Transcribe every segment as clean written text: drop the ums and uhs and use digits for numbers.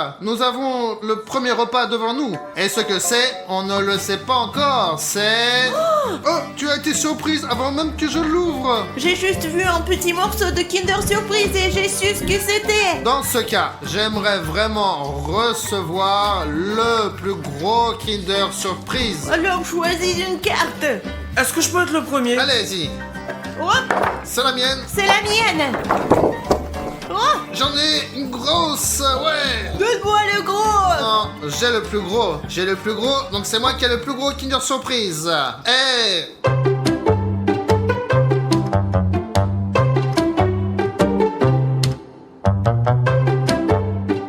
Soka, nous avons le premier repas devant nous. Et ce que c'est, on ne le sait pas encore. C'est... Oh, tu as été surprise avant même que je l'ouvre. J'ai juste vu un petit morceau de Kinder Surprise et j'ai su ce que c'était. Dans ce cas, j'aimerais vraiment recevoir le plus gros Kinder Surprise. Alors choisis une carte. Est-ce que je peux être le premier? Allez-y, Oh, c'est la mienne. c'est la mienne. Oh, J'en ai une grosse, ouais. donne-moi le gros. Non, j'ai le plus gros. J'ai le plus gros, donc c'est moi qui ai le plus gros Kinder Surprise. Eh,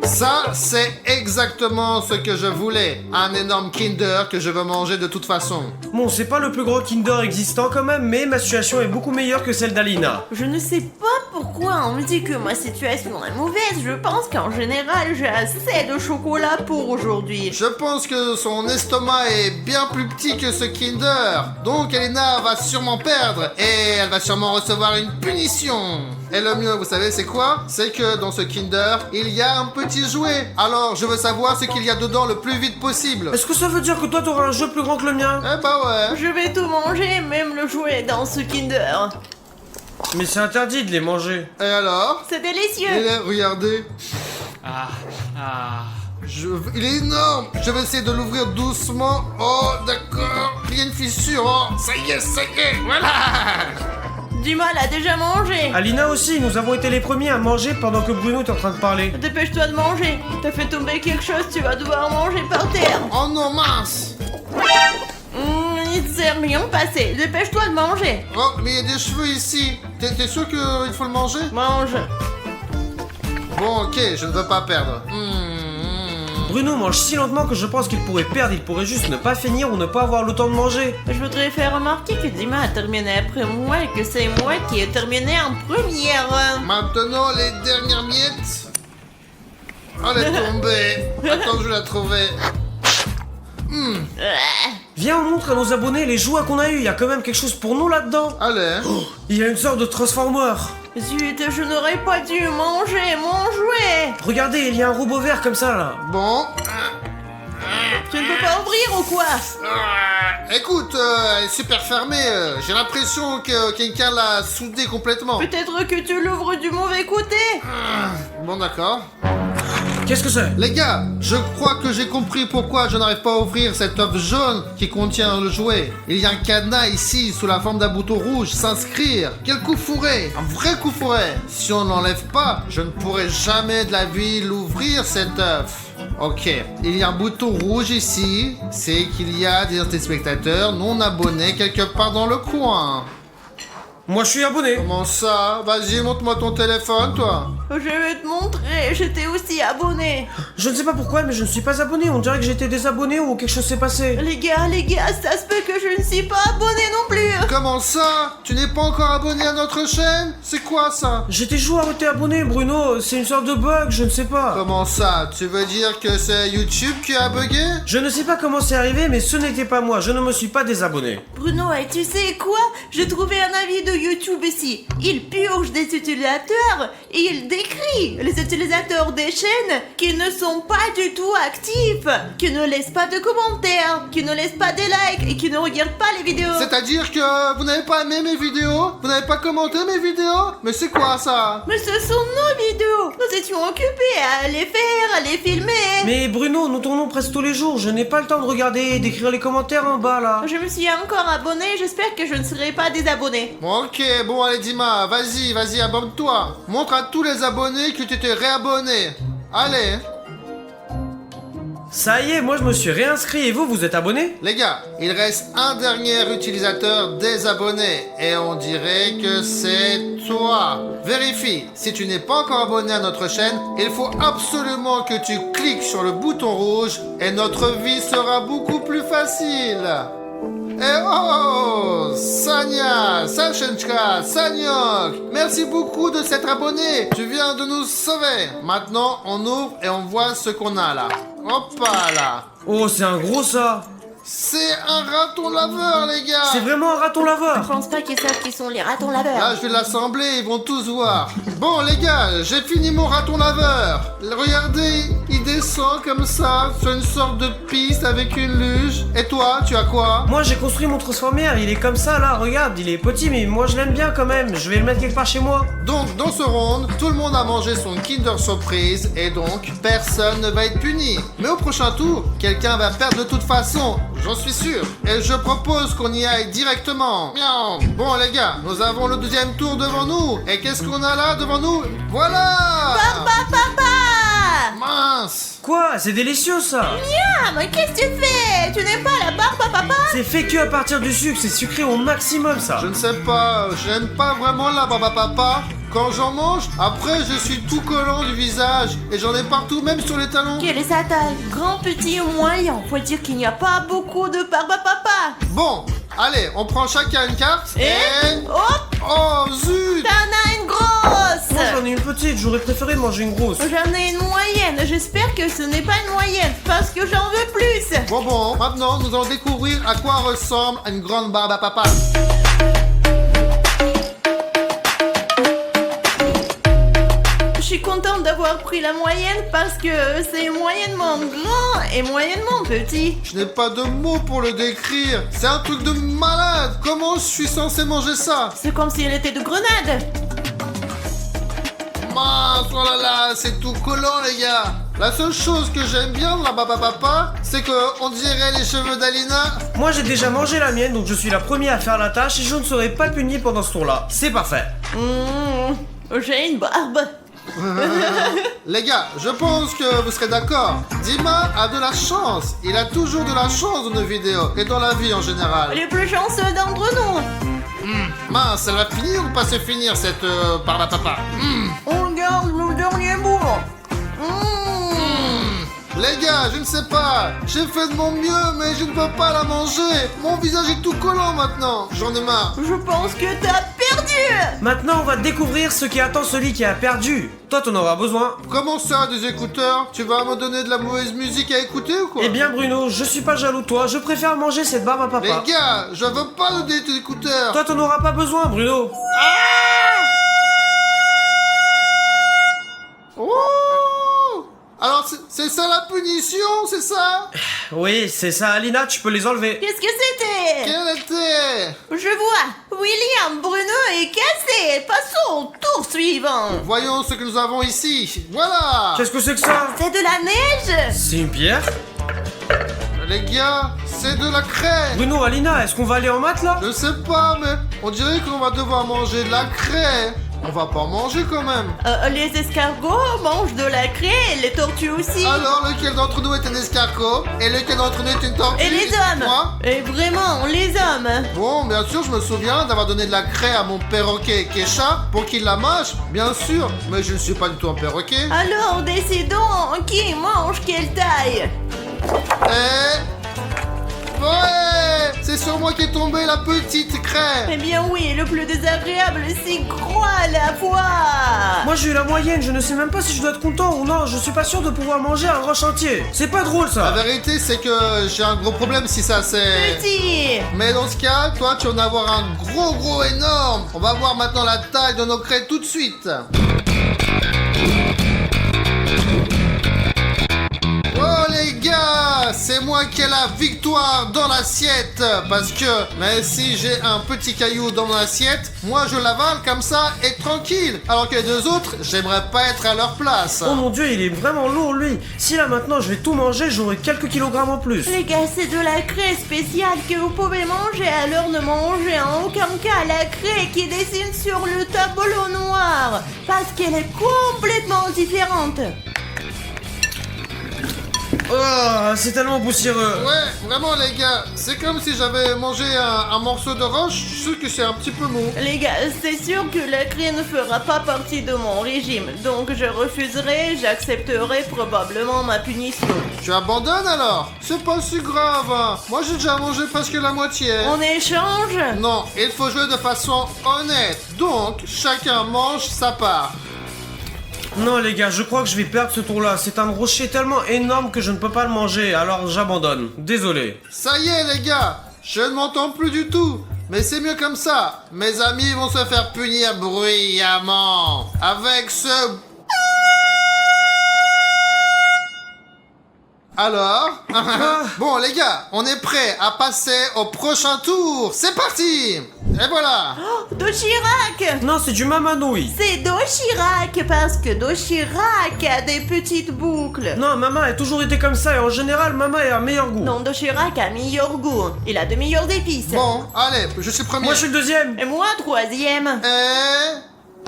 ça, c'est exactement ce que je voulais. Un énorme Kinder que je veux manger de toute façon. Bon, c'est pas le plus gros Kinder existant quand même, mais ma situation est beaucoup meilleure que celle d'Alina. Je ne sais pas pourquoi on me dit que ma situation est mauvaise. Je pense qu'en général, j'ai assez de chocolat pour aujourd'hui. Je pense que son estomac est bien plus petit que ce Kinder. Donc Elena va sûrement perdre et elle va sûrement recevoir une punition. Et le mieux, vous savez, c'est quoi? C'est que dans ce Kinder, il y a un petit jouet. Alors, je veux savoir ce qu'il y a dedans le plus vite possible. Est-ce que ça veut dire que toi t'auras un jeu plus grand que le mien? Eh bah ouais. Je vais tout manger, même le jouet dans ce Kinder. Mais c'est interdit de les manger. Et alors? C'est délicieux. Regardez. Il est énorme. Je vais essayer de l'ouvrir doucement. Oh, d'accord. Il y a une fissure. Oh, ça y est, voilà. Dima l'a déjà mangé. Alina aussi, nous avons été les premiers à manger pendant que Bruno est en train de parler. Dépêche-toi de manger. T'as fait tomber quelque chose, tu vas devoir manger par terre. Oh non, mince. Il s'est rien passé. Dépêche-toi de manger. Oh, mais il y a des cheveux ici. T'es sûr qu'il faut le manger? Mange. Bon, ok, je ne veux pas perdre. Bruno mange si lentement que je pense qu'il pourrait perdre, il pourrait juste ne pas finir ou ne pas avoir le temps de manger. Je voudrais faire remarquer que Dima a terminé après moi et que c'est moi qui ai terminé en première. Maintenant, les dernières miettes. Oh, elle est tombée. Attends, je vais la trouver. Viens, on montre à nos abonnés les jouets qu'on a eu, il y a quand même quelque chose pour nous là-dedans. Allez. Il y a une sorte de transformer. Zut, je n'aurais pas dû manger mon jouet. Regardez, il y a un robot vert comme ça là. Bon. Tu ne peux pas ouvrir ou quoi? Écoute, elle est super fermée. J'ai l'impression que quelqu'un l'a soudée complètement. Peut-être que tu l'ouvres du mauvais côté. Bon, d'accord. Qu'est-ce que c'est? Les gars, je crois que j'ai compris pourquoi je n'arrive pas à ouvrir cette œuf jaune qui contient le jouet. Il y a un cadenas ici sous la forme d'un bouton rouge, s'inscrire. Quel coup fourré, un vrai coup fourré. Si on n'enlève pas, je ne pourrai jamais de la vie l'ouvrir cet œuf. Ok, il y a un bouton rouge ici, c'est qu'il y a des téléspectateurs non abonnés quelque part dans le coin. Moi je suis abonné. Comment ça? Vas-y, montre-moi ton téléphone, toi. Je vais te montrer, j'étais aussi abonné. Je ne sais pas pourquoi, mais je ne suis pas abonné. On dirait que j'étais désabonné ou quelque chose s'est passé. Les gars, ça se peut que je ne suis pas abonné non plus. Comment ça? Tu n'es pas encore abonné à notre chaîne? C'est quoi ça? J'étais toujours été abonné, Bruno. C'est une sorte de bug, je ne sais pas. Comment ça? Tu veux dire que c'est YouTube qui a bugué? Je ne sais pas comment c'est arrivé, mais ce n'était pas moi. Je ne me suis pas désabonné. Bruno, et tu sais quoi? J'ai trouvé un avis de YouTube ici. Il purge des utilisateurs et il décrit les utilisateurs des chaînes qui ne sont pas du tout actifs, qui ne laissent pas de commentaires, qui ne laissent pas des likes et qui ne regardent pas les vidéos. C'est-à-dire que vous n'avez pas aimé mes vidéos? Vous n'avez pas commenté mes vidéos? Mais c'est quoi ça? Mais ce sont nos vidéos. Nous étions occupés à les faire, à les filmer. Mais Bruno, nous tournons presque tous les jours. Je n'ai pas le temps de regarder et d'écrire les commentaires en bas là. Je me suis encore abonné, j'espère que je ne serai pas désabonné. Bon, ok, bon allez Dima, vas-y, abonne-toi. Montre à tous les abonnés que tu t'es réabonné. Allez. Ça y est, moi je me suis réinscrit et vous êtes abonné? Les gars, il reste un dernier utilisateur désabonné et on dirait que c'est toi. Vérifie, si tu n'es pas encore abonné à notre chaîne, il faut absolument que tu cliques sur le bouton rouge et notre vie sera beaucoup plus facile. Et oh, Sanya, Sachenchka, Sanyok, merci beaucoup de s'être abonné. Tu viens de nous sauver. Maintenant, on ouvre et on voit ce qu'on a là. Hop là. Oh, c'est un gros ça. C'est un raton laveur, les gars. C'est vraiment un raton Je laveur. pense pas qu'ils savent qui sont les ratons Là, laveurs. je vais l'assembler, ils vont tous voir. Bon, les gars, j'ai fini mon raton laveur. Regardez, il descend comme ça, sur une sorte de piste avec une luge. Et toi, tu as quoi? Moi j'ai construit mon transformer, il est comme ça là, regarde, il est petit mais moi je l'aime bien quand même, je vais le mettre quelque part chez moi. Donc, dans ce round, tout le monde a mangé son Kinder Surprise et donc, personne ne va être puni. Mais au prochain tour, quelqu'un va perdre de toute façon, j'en suis sûr. Et je propose qu'on y aille directement. Miaou. Bon, les gars, nous avons le deuxième tour devant nous. Et qu'est-ce qu'on a là devant nous? Voilà! Papa! Mince! Quoi? C'est délicieux ça. Ah, mais qu'est-ce que tu fais? Tu n'aimes pas la barbe à papa? C'est fait que à partir du sucre, c'est sucré au maximum ça. Je ne sais pas, je n'aime pas vraiment la barbe à papa. Quand j'en mange, après je suis tout collant du visage et j'en ai partout, même sur les talons. Quelle est sa taille? Grand, petit ou moyen? Faut dire qu'il n'y a pas beaucoup de barbe à papa. Bon, allez, on prend chacun une carte et... Hop! Oh zut! T'en as une grosse! Moi j'en ai une petite, j'aurais préféré manger une grosse. J'en ai une moyenne. J'espère que ce n'est pas une moyenne parce que j'en veux plus. Bon, maintenant nous allons découvrir à quoi ressemble une grande barbe à papa. Je suis contente d'avoir pris la moyenne parce que c'est moyennement grand et moyennement petit. Je n'ai pas de mots pour le décrire. C'est un truc de malade. Comment je suis censé manger ça? C'est comme si elle était de grenade. Mince, oh là là, c'est tout collant les gars. La seule chose que j'aime bien dans la barbe à papa, c'est que on dirait les cheveux d'Alina. Moi j'ai déjà mangé la mienne, donc je suis la première à faire la tâche et je ne serai pas puni pendant ce tour-là. C'est parfait. J'ai une barbe. Les gars, je pense que vous serez d'accord. Dima a de la chance. Il a toujours de la chance dans nos vidéos et dans la vie en général. Les plus chanceux d'entre nous. Mince, elle va finir ou pas se finir cette barbe à papa? On regarde le dernier bout. Les gars, je ne sais pas. J'ai fait de mon mieux, mais je ne peux pas la manger. Mon visage est tout collant maintenant. J'en ai marre. Je pense que t'as perdu. Maintenant on va découvrir ce qui attend celui qui a perdu. Toi t'en auras besoin. Comment ça, des écouteurs? Tu vas me donner de la mauvaise musique à écouter ou quoi? Eh bien Bruno, je suis pas jaloux de toi, je préfère manger cette barbe à papa. Les gars, je veux pas donner tes écouteurs. Toi t'en auras pas besoin Bruno. Oh! Alors, c'est ça la punition, c'est ça? Oui, c'est ça Alina, tu peux les enlever. Qu'est-ce que c'était? Quelle était? Je vois. William Bruno est cassé. Passons au tour suivant. Voyons ce que nous avons ici. Voilà! Qu'est-ce que c'est que ça? C'est de la neige. C'est une pierre? Les gars, c'est de la craie. Bruno, Alina, est-ce qu'on va aller en maths là? Je sais pas, mais on dirait qu'on va devoir manger de la craie. On va pas en manger quand même. Les escargots mangent de la craie et les tortues aussi. Alors, lequel d'entre nous est un escargot et lequel d'entre nous est une tortue? Et les hommes. Moi? Et vraiment, les hommes. Bon, bien sûr, je me souviens d'avoir donné de la craie à mon perroquet Kesha pour qu'il la mange, bien sûr, mais je ne suis pas du tout un perroquet. Alors, décidons qui mange quelle taille. Ouais! C'est sur moi qu'est tombée la petite craie! Eh bien oui, le plus désagréable, c'est gros à la fois. Moi j'ai eu la moyenne, je ne sais même pas si je dois être content ou non, je suis pas sûr de pouvoir manger un roche entier. C'est pas drôle La ça. vérité, c'est que j'ai un gros problème si ça c'est... Petit. Mais dans ce cas, toi, tu vas en avoir un gros énorme! On va voir maintenant la taille de nos craies tout de suite! Oh les gars, c'est moi qui ai la victoire dans l'assiette parce que même si j'ai un petit caillou dans mon assiette, moi je l'avale comme ça et tranquille. Alors que les deux autres, j'aimerais pas être à leur place. Oh mon dieu, il est vraiment lourd lui. Si là maintenant je vais tout manger, j'aurai quelques kilogrammes en plus. Les gars, c'est de la craie spéciale que vous pouvez manger, alors ne mangez en aucun cas la craie qui dessine sur le tableau noir, parce qu'elle est complètement différente. Oh, c'est tellement poussiéreux. Ouais, vraiment les gars, c'est comme si j'avais mangé un morceau de roche, je suis sûr que c'est un petit peu mou. Les gars, c'est sûr que la craie ne fera pas partie de mon régime, donc je refuserai, j'accepterai probablement ma punition. Tu abandonnes alors? C'est pas si grave, hein. Moi j'ai déjà mangé presque la moitié. On échange? Non, il faut jouer de façon honnête. Donc, chacun mange sa part. Non les gars, je crois que je vais perdre ce tour-là. C'est un rocher tellement énorme que je ne peux pas le manger, alors j'abandonne. Désolé. Ça y est, les gars, je ne m'entends plus du tout. Mais c'est mieux comme ça. Mes amis vont se faire punir bruyamment. Avec ce... Alors Bon, les gars, on est prêts à passer au prochain tour. C'est parti. Et voilà. Oh, Dochirac! Non, c'est du mamanouille. C'est Dochirac parce que Dochirac a des petites boucles. Non, maman a toujours été comme ça et en général, maman a un meilleur goût. Non, Dochirac a meilleur goût. Il a de meilleures épices. Bon, allez, je suis premier. Moi je suis le deuxième. Et moi, troisième.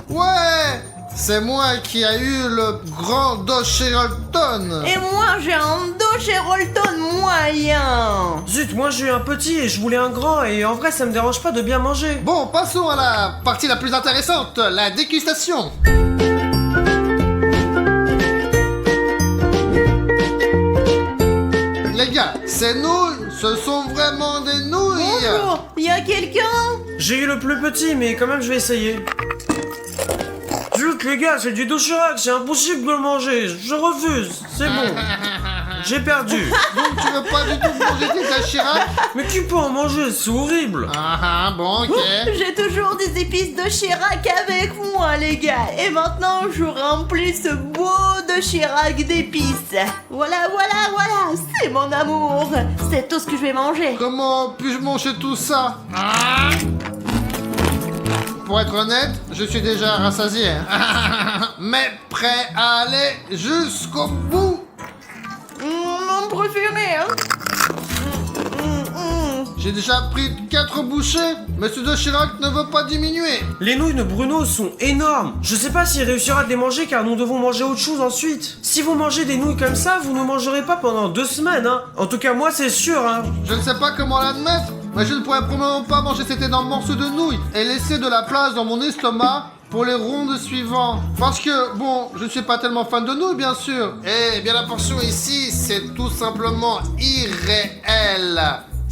Ouais, c'est moi qui a eu le grand Dochirolton. Et moi, j'ai un Dochirolton moyen. Zut, moi j'ai eu un petit et je voulais un grand et en vrai ça me dérange pas de bien manger. Bon, passons à la partie la plus intéressante, la dégustation. Les gars, ces nouilles, ce sont vraiment des nouilles. Bonjour, y a quelqu'un? J'ai eu le plus petit mais quand même je vais essayer. Zut les gars, c'est du Dochirac, c'est impossible de le manger, je refuse, c'est bon. J'ai perdu. Donc tu veux pas du tout manger tes Dochirac? Mais qui peut en manger, c'est horrible. Bon, ok. J'ai toujours des épices Dochirac avec moi, les gars. Et maintenant, je remplis ce beau Dochirac d'épices. Voilà, c'est mon amour. C'est tout ce que je vais manger. Comment puis-je manger tout ça? Pour être honnête, je suis déjà rassasié. Mais prêt à aller jusqu'au bout. Mon préféré, hein. J'ai déjà pris 4 bouchées, mais ce Dochirac ne veut pas diminuer. Les nouilles de Bruno sont énormes. Je sais pas s'il réussira à les manger car nous devons manger autre chose ensuite. Si vous mangez des nouilles comme ça, vous ne mangerez pas pendant 2 semaines, hein. En tout cas, moi, c'est sûr, hein. Je ne sais pas comment l'admettre, mais je ne pourrais probablement pas manger cet énorme morceau de nouilles et laisser de la place dans mon estomac pour les rondes suivantes. Parce que, bon, je ne suis pas tellement fan de nouilles, bien sûr. Eh bien, la portion ici, c'est tout simplement irréel.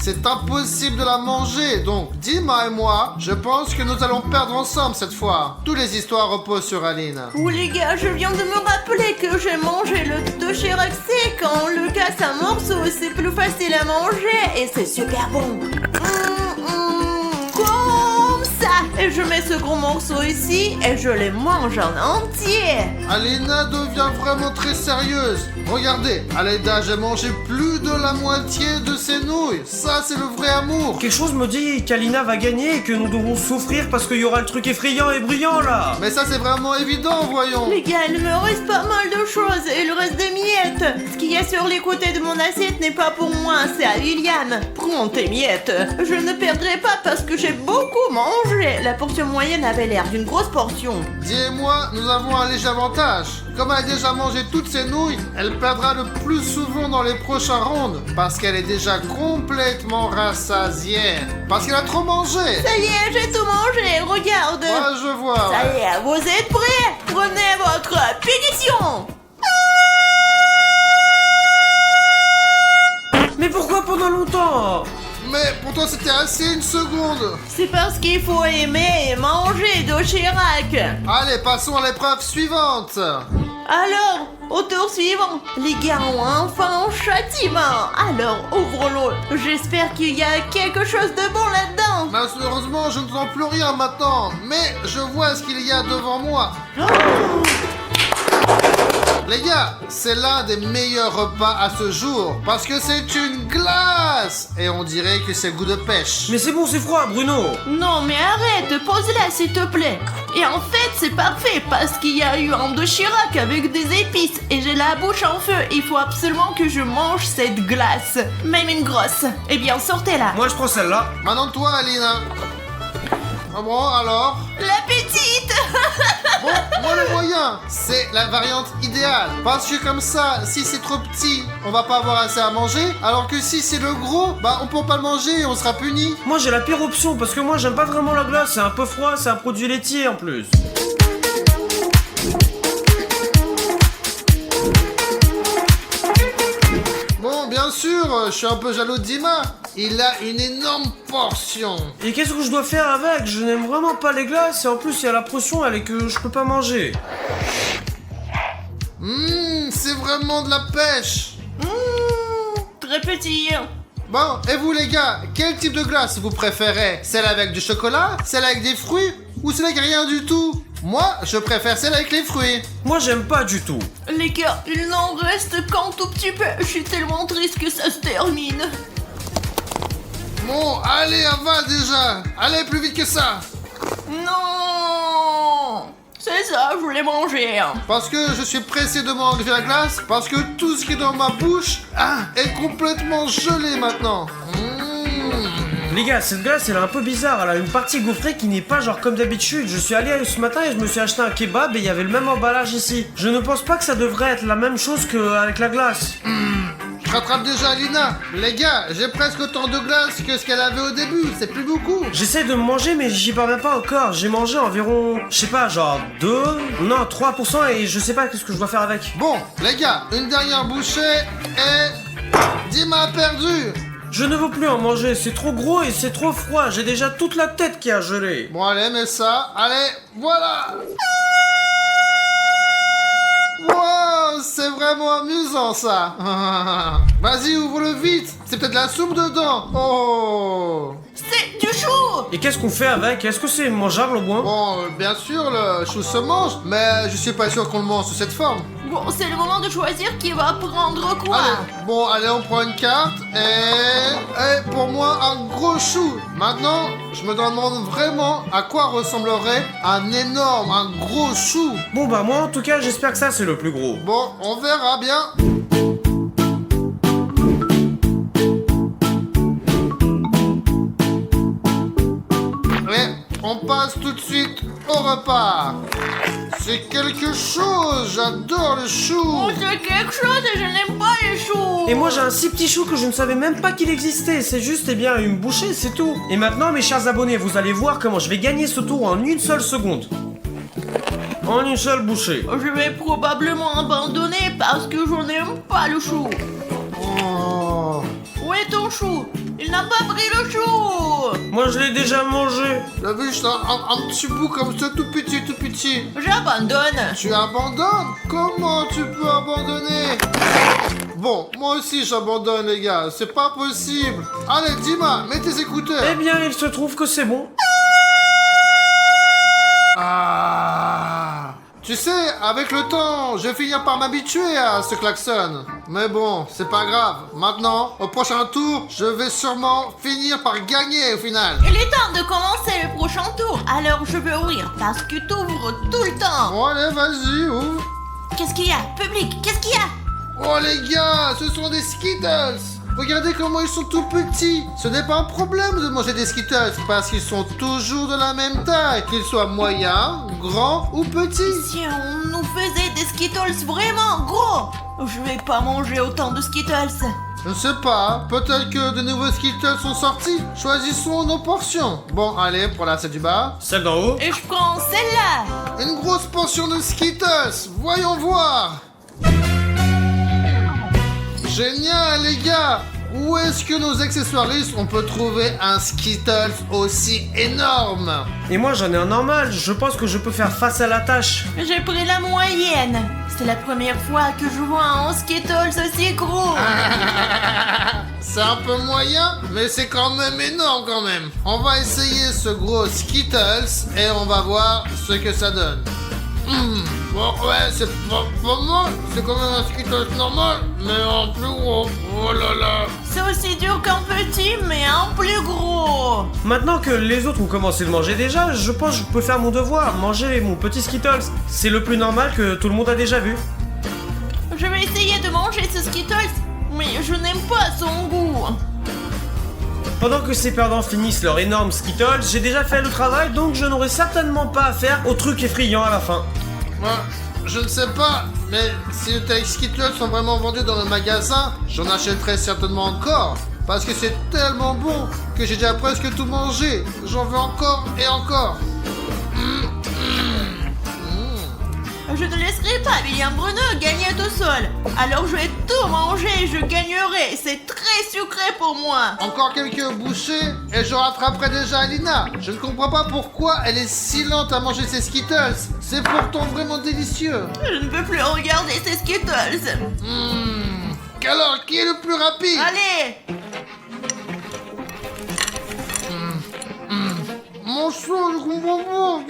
C'est impossible de la manger, donc Dima et moi, je pense que nous allons perdre ensemble cette fois. Toutes les histoires reposent sur Aline. Oh les gars, je viens de me rappeler que j'ai mangé le Dochirac sec. Quand on le casse en morceaux, c'est plus facile à manger et c'est super bon. Comme ça. Et je mets ce gros morceau ici et je les mange en entier. Alina devient vraiment très sérieuse. Regardez, à Aleda, j'ai mangé plus de la moitié de ses nouilles. Ça, c'est le vrai amour. Quelque chose me dit qu'Alina va gagner et que nous devons souffrir parce qu'il y aura le truc effrayant et brillant là. Mais ça, c'est vraiment évident, voyons. Les gars, il me reste pas mal de choses et il reste des miettes. Ce qu'il y a sur les côtés de mon assiette n'est pas pour moi, c'est à Liliane. Prends tes miettes. Je ne perdrai pas parce que j'ai beaucoup mangé. La portion moyenne avait l'air d'une grosse portion. Dis et moi, nous avons un léger avantage. Comme elle a déjà mangé toutes ses nouilles, elle perdra le plus souvent dans les prochains rounds parce qu'elle est déjà complètement rassasiée. Parce qu'elle a trop mangé. Ça y est, j'ai tout mangé, regarde. Ouais, je vois. Ça y est, vous êtes prêts? Prenez votre punition. Mais pourquoi pendant longtemps? Mais pour toi, c'était assez une seconde. C'est parce qu'il faut aimer et manger Dochirac. Allez, passons à l'épreuve suivante. Alors, au tour suivant, les gars ont enfin un châtiment. Alors, ouvrons-le. J'espère qu'il y a quelque chose de bon là-dedans. Malheureusement, je ne sens plus rien maintenant, mais je vois ce qu'il y a devant moi. Les gars, c'est l'un des meilleurs repas à ce jour, parce que c'est une glace. Et on dirait que c'est le goût de pêche. Mais c'est bon, c'est froid, Bruno. Non, mais arrête, pose-la s'il te plaît. Et en fait, c'est parfait parce qu'il y a eu un Dochirac avec des épices et j'ai la bouche en feu. Il faut absolument que je mange cette glace, même une grosse. Eh bien, sortez-la. Moi je prends celle-là. Maintenant toi, Alina. Ah bon, alors? La petite. Bon, moi le moyen, c'est la variante idéale. Parce que comme ça, si c'est trop petit, on va pas avoir assez à manger. Alors que si c'est le gros, bah on peut pas le manger et on sera puni. Moi j'ai la pire option parce que moi j'aime pas vraiment la glace, c'est un peu froid, c'est un produit laitier en plus. Bon, bien sûr, je suis un peu jaloux de Dima. Il a une énorme portion. Et qu'est-ce que je dois faire avec? Je n'aime vraiment pas les glaces et en plus il y a la pression elle est que je peux pas manger. C'est vraiment de la pêche. Très petit. Bon, et vous les gars, quel type de glace vous préférez? Celle avec du chocolat? Celle avec des fruits? Ou celle avec rien du tout? Moi, je préfère celle avec les fruits. Moi, j'aime pas du tout. Les gars, il n'en reste qu'un tout petit peu. Je suis tellement triste que ça se termine. Bon, allez, avale déjà. Allez, plus vite que ça. Non. C'est ça, je voulais manger. Parce que je suis pressé de manger la glace. Parce que tout ce qui est dans ma bouche est complètement gelé maintenant. Les gars, cette glace, elle est un peu bizarre. Elle a une partie gaufrée qui n'est pas genre comme d'habitude. Je suis allé ce matin et je me suis acheté un kebab et il y avait le même emballage ici. Je ne pense pas que ça devrait être la même chose qu'avec la glace. Je rattrape déjà Lina. Les gars, j'ai presque autant de glace que ce qu'elle avait au début. C'est plus beaucoup. J'essaie de me manger mais j'y parviens pas encore. J'ai mangé environ, je sais pas, genre 3% et je sais pas qu'est-ce que je dois faire avec. Bon, les gars, une dernière bouchée et... Dima a perdu. Je ne veux plus en manger, c'est trop gros et c'est trop froid. J'ai déjà toute la tête qui a gelé. Bon, allez, mets ça. Allez, voilà. Wow, c'est vraiment amusant ça. Vas-y, ouvre-le vite. C'est peut-être la soupe dedans. Oh. C'est du chou. Et qu'est-ce qu'on fait avec? Est-ce que c'est mangeable au moins? Bon, bien sûr, le chou se mange, mais je suis pas sûr qu'on le mange sous cette forme. Bon, c'est le moment de choisir qui va prendre quoi. Allez, bon, allez, on prend une carte et pour moi, un gros chou. Maintenant, je me demande vraiment à quoi ressemblerait un gros chou. Bon bah moi en tout cas j'espère que ça c'est le plus gros. Bon, on verra bien. Et on passe tout de suite au repas. C'est quelque chose, j'adore le chou. Oh, c'est quelque chose et je n'aime pas les choux. Et moi j'ai un si petit chou que je ne savais même pas qu'il existait. C'est juste une bouchée, c'est tout. Et maintenant mes chers abonnés, vous allez voir comment je vais gagner ce tour en une seule seconde. En une seule bouchée. Je vais probablement abandonner parce que je n'aime pas le chou. Oh. Où est ton chou? Il n'a pas pris le chou. Moi je l'ai déjà mangé. T'as vu, c'est un petit bout comme ça, tout petit, tout petit. J'abandonne. Tu abandonnes? Comment tu peux abandonner? Bon, moi aussi j'abandonne les gars, c'est pas possible. Allez, Dima, mets tes écouteurs. Eh bien il se trouve que c'est bon. Ah. Tu sais, avec le temps, je vais finir par m'habituer à ce klaxon. Mais bon, c'est pas grave. Maintenant, au prochain tour, je vais sûrement finir par gagner au final. Il est temps de commencer le prochain tour. Alors je veux ouvrir parce que t'ouvres tout le temps. Bon, allez, vas-y, ouvre. Qu'est-ce qu'il y a? Public, qu'est-ce qu'il y a? Oh les gars, ce sont des Skittles. Regardez comment ils sont tout petits. Ce n'est pas un problème de manger des Skittles parce qu'ils sont toujours de la même taille, qu'ils soient moyens, grands ou petits. Si on nous faisait des Skittles vraiment gros, je vais pas manger autant de Skittles. Je ne sais pas, peut-être que de nouveaux Skittles sont sortis. Choisissons nos portions. Bon, allez, pour la celle du bas. Celle d'en haut. Et je prends celle-là. Une grosse portion de Skittles. Voyons voir. Génial, les gars. Où est-ce que nos accessoiristes on peut trouver un Skittles aussi énorme? Et moi j'en ai un normal, je pense que je peux faire face à la tâche. J'ai pris la moyenne. C'est la première fois que je vois un Skittles aussi gros. C'est un peu moyen, mais c'est quand même énorme quand même. On va essayer ce gros Skittles et on va voir ce que ça donne. Bon, ouais, c'est pas mal. C'est quand même un Skittles normal, mais en plus gros. Oh là là. C'est aussi dur qu'un petit, mais un plus gros. Maintenant que les autres ont commencé de manger déjà, je pense que je peux faire mon devoir, manger mon petit Skittles. C'est le plus normal que tout le monde a déjà vu. Je vais essayer de manger ce Skittles, mais je n'aime pas son goût. Pendant que ces perdants finissent leur énorme Skittles, j'ai déjà fait le travail, donc je n'aurai certainement pas affaire au truc effrayant à la fin. Moi, je ne sais pas, mais si les tels Skittles sont vraiment vendus dans le magasin, j'en achèterai certainement encore. Parce que c'est tellement bon que j'ai déjà presque tout mangé. J'en veux encore et encore. je ne laisserai pas William Bruno gagner tout seul. Alors je vais tout manger, je gagnerai. C'est très sucré pour moi. Encore quelques bouchées et je rattraperai déjà Alina. Je ne comprends pas pourquoi elle est si lente à manger ses Skittles. C'est pourtant vraiment délicieux. Je ne peux plus regarder ces Skittles. Alors, qui est le plus rapide? Allez. Mon sang, je comprends pas.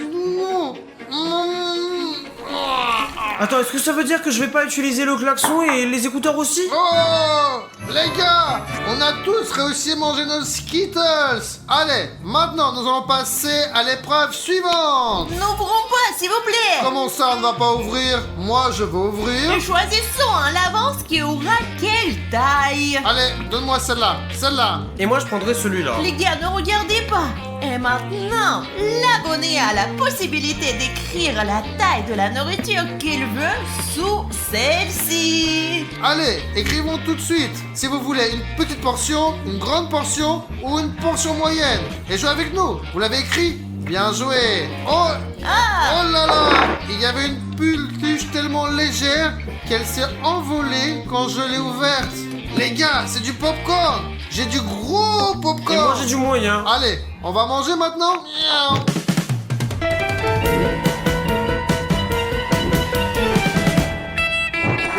Attends, est-ce que ça veut dire que je vais pas utiliser le klaxon et les écouteurs aussi? Oh, les gars, on a tous réussi à manger nos Skittles. Allez, maintenant nous allons passer à l'épreuve suivante. N'ouvrons pas, s'il vous plaît. Comment ça, on ne va pas ouvrir? Moi, je vais ouvrir. Et choisissons à l'avance qui aura quelle taille. Allez, donne-moi celle-là, celle-là. Et moi je prendrai celui-là. Les gars, ne regardez pas. Et maintenant, l'abonné a la possibilité d'écrire la taille de la nourriture qu'il veut sous celle-ci. Allez, écrivons tout de suite. Si vous voulez une petite portion, une grande portion ou une portion moyenne. Et jouez avec nous. Vous l'avez écrit? Bien joué. Oh, Ah, oh là là. Il y avait une peluche tellement légère qu'elle s'est envolée quand je l'ai ouverte. Les gars, c'est du popcorn. J'ai du gros popcorn. Et moi j'ai du moyen. Allez, on va manger maintenant? Miaou.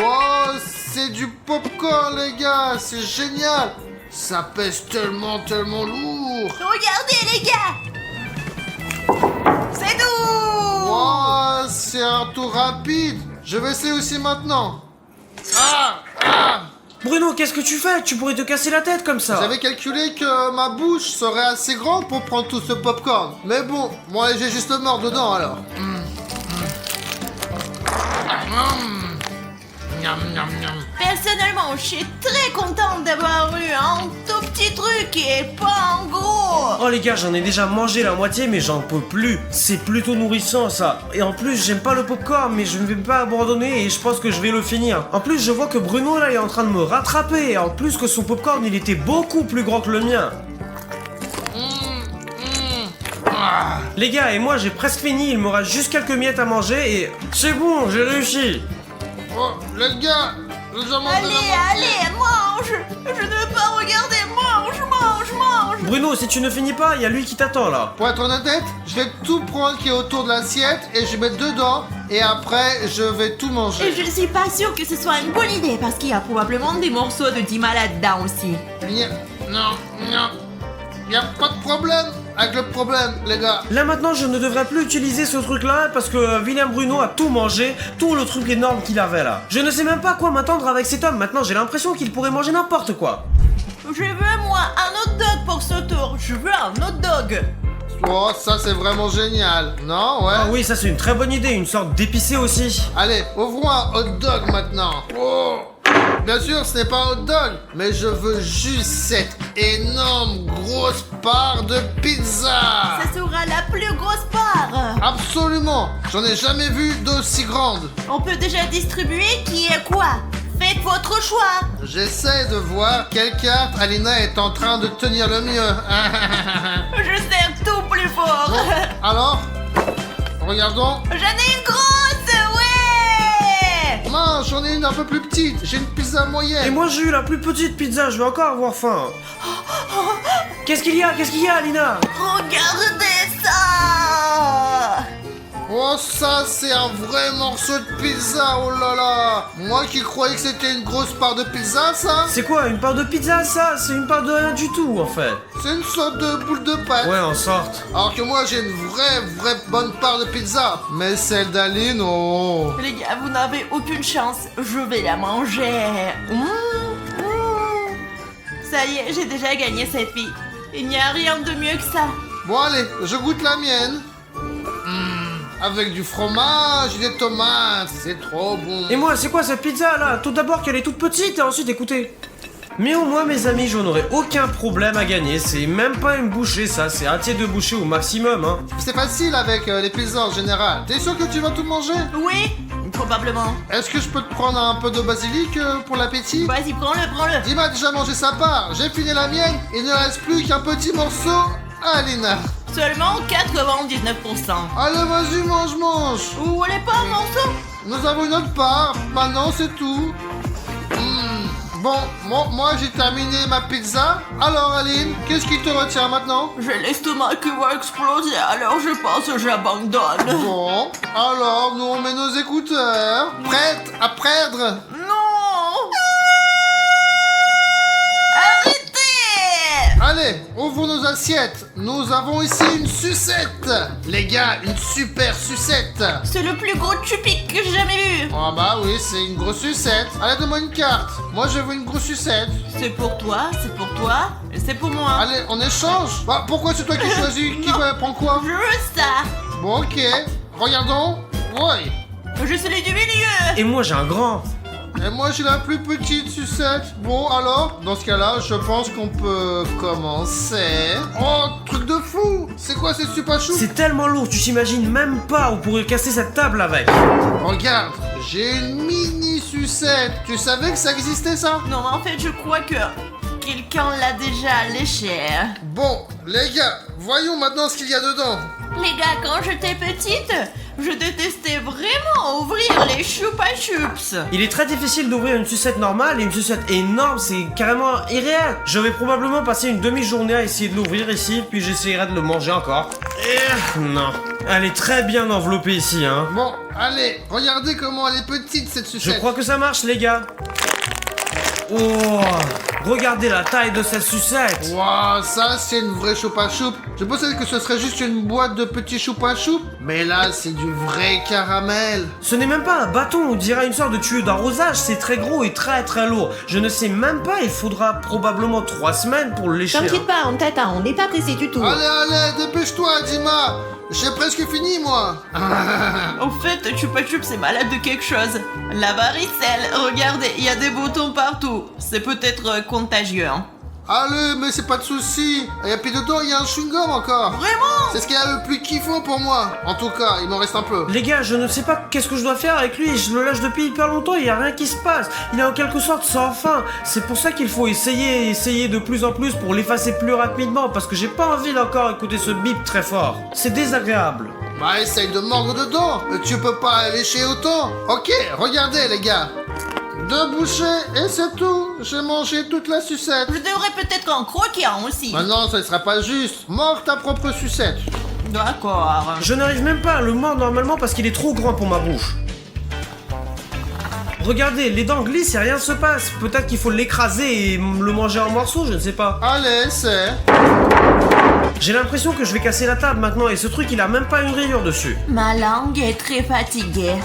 Oh, c'est du popcorn, les gars, c'est génial. Ça pèse tellement lourd. regardez les gars. C'est tout. Oh, c'est un tour rapide. Je vais essayer aussi maintenant. Ah. Bruno, qu'est-ce que tu fais? Tu pourrais te casser la tête comme ça. J'avais calculé que ma bouche serait assez grande pour prendre tout ce popcorn. Mais bon, moi j'ai juste mort dedans alors. Personnellement, je suis très contente d'avoir eu un tout petit truc et pas en gros. Oh les gars, j'en ai déjà mangé la moitié mais j'en peux plus. C'est plutôt nourrissant ça. Et en plus, j'aime pas le popcorn mais je ne vais pas abandonner et je pense que je vais le finir. En plus, je vois que Bruno là est en train de me rattraper. Et en plus que son popcorn il était beaucoup plus grand que le mien. Les gars, et moi j'ai presque fini, il me reste juste quelques miettes à manger et c'est bon, j'ai réussi. Oh, les gars, nous avons Allez, mange. Je ne veux pas regarder, mange. Bruno, si tu ne finis pas, il y a lui qui t'attend là. Pour être honnête, je vais tout prendre qui est autour de l'assiette et je vais mettre dedans et après je vais tout Et manger. je ne suis pas sûre que ce soit une bonne idée parce qu'il y a probablement des morceaux de Dima là-dedans aussi. Non, y a pas de problème avec le problème, les gars. Là maintenant, je ne devrais plus utiliser ce truc là parce que William Bruno a tout mangé, tout le truc énorme qu'il avait là. Je ne sais même pas à quoi m'attendre avec cet homme. Maintenant, j'ai l'impression qu'il pourrait manger n'importe quoi. Je veux, moi, un hot dog pour ce tour. Je veux un hot dog. Oh, ça c'est vraiment génial. Non, ouais. Ah oui, ça c'est une très bonne idée, une sorte d'épicé aussi. Allez, ouvrons un hot dog maintenant. Oh. Bien sûr, ce n'est pas un hot dog, mais je veux juste cette énorme grosse part de pizza. Ça sera la plus grosse part. Absolument, j'en ai jamais vu d'aussi grande. On peut déjà distribuer qui est quoi. Faites votre choix. J'essaie de voir quelle carte Alina est en train de tenir le mieux. Je serre tout plus fort. Alors, regardons. J'en ai une grosse, ouais. Non, j'en ai une un peu plus petite. J'ai une pizza moyenne. Et moi j'ai eu la plus petite pizza, je vais encore avoir faim. Qu'est-ce qu'il y a, Alina? Regardez ça. Oh, ça, c'est un vrai morceau de pizza, oh là là. Moi qui croyais que c'était une grosse part de pizza, ça. C'est quoi, une part de pizza ça? C'est une part de rien du tout en fait. C'est une sorte de boule de pâte. Ouais, en sorte. Alors que moi, j'ai une vraie bonne part de pizza. Mais celle d'Aline, oh. Les gars, vous n'avez aucune chance. Je vais la manger. Ça y est, j'ai déjà gagné cette vie. Il n'y a rien de mieux que ça. Bon, allez, je goûte la mienne. Avec du fromage et des tomates, c'est trop bon. Et moi, c'est quoi cette pizza là? Tout d'abord qu'elle est toute petite et ensuite écoutez. Mais au moins mes amis, je n'aurai aucun problème à gagner. C'est même pas une bouchée ça, c'est un tiers de bouchée au maximum hein. C'est facile avec les pizzas en général. T'es sûr que tu vas tout manger? Oui, probablement. Est-ce que je peux te prendre un peu de basilic pour l'appétit? Vas-y, prends-le. Dima a déjà mangé sa part, j'ai fini la mienne, il ne reste plus qu'un petit morceau à Alina. Seulement 99%. Allez, vas-y, mange. Vous voulez pas un morceau? nous avons une autre part. Maintenant, c'est tout. Bon, moi j'ai terminé ma pizza. Alors Aline, qu'est-ce qui te retient maintenant? J'ai l'estomac qui va exploser, alors je pense que j'abandonne. Bon, alors nous on met nos écouteurs. Prête à perdre? Non! Arrêtez! Allez, ouvrons nos assiettes. Nous avons ici une sucette. Les gars, une super sucette. C'est le plus gros chupic que j'ai jamais vu. Ah bah oui, c'est une grosse sucette. Allez, donne-moi une carte. Moi, je veux une grosse sucette. C'est pour toi, et c'est pour moi. Allez, on échange. Bah, pourquoi c'est toi qui choisis? Qui prend quoi? Je veux ça. Bon, ok. Regardons. Oui. Je suis celui du milieu. Et moi j'ai un grand. Et moi, j'ai la plus petite sucette. Bon, alors, dans ce cas-là, je pense qu'on peut commencer. Oh, truc de fou. C'est quoi ces super chou? C'est tellement lourd, tu t'imagines même pas, on pourrait casser cette table avec. Regarde, j'ai une mini sucette. Tu savais que ça existait, ça? Non, en fait, je crois que quelqu'un l'a déjà léché. Bon, les gars, voyons maintenant ce qu'il y a dedans. Les gars, quand j'étais petite, je détestais vraiment ouvrir les Chupa Chups. Il est très difficile d'ouvrir une sucette normale et une sucette énorme, c'est carrément irréel. Je vais probablement passer une demi-journée à essayer de l'ouvrir ici, puis j'essaierai de le manger encore. Non, elle est très bien enveloppée ici, hein. Bon, allez, regardez comment elle est petite cette Je sucette. crois que ça marche, les gars. Oh, regardez la taille de cette sucette. Waouh, ça c'est une vraie choupa choup. Je pensais que ce serait juste une boîte de petits choupa choup, mais là c'est du vrai caramel. Ce n'est même pas un bâton, on dirait une sorte de tuyau d'arrosage, c'est très gros et très très lourd. Je ne sais même pas, il faudra probablement 3 semaines pour le lécher. T'inquiète pas, on t'attend, on n'est pas pressé du tout. Allez, dépêche-toi, Dima. J'ai presque fini, moi. Au fait, Chupa Chups c'est malade de quelque chose. La varicelle, regardez, il y a des boutons partout. C'est peut-être contagieux, hein. Allez, mais c'est pas de souci. Et puis dedans, il y a un chewing-gum encore. Vraiment? C'est ce qu'il y a le plus kiffant pour moi. En tout cas, il m'en reste un peu. Les gars, je ne sais pas qu'est-ce que je dois faire avec lui, je le lâche depuis hyper longtemps, il n'y a rien qui se passe. Il est en quelque sorte sans fin. C'est pour ça qu'il faut essayer de plus en plus pour l'effacer plus rapidement, parce que j'ai pas envie d'encore écouter ce bip très fort. C'est désagréable. Bah, essaye de mordre dedans. Tu peux pas lécher autant. Ok, regardez, les gars. 2 bouchées et c'est tout. J'ai mangé toute la sucette. Je devrais peut-être en croquer un aussi. Maintenant, ça ne sera pas juste. Mords ta propre sucette. D'accord. Je n'arrive même pas à le mordre normalement parce qu'il est trop grand pour ma bouche. Regardez, les dents glissent et rien ne se passe. Peut-être qu'il faut l'écraser et le manger en morceaux, je ne sais pas. Allez, essaie. J'ai l'impression que je vais casser la table maintenant et ce truc il a même pas une rayure dessus. Ma langue est très fatiguée.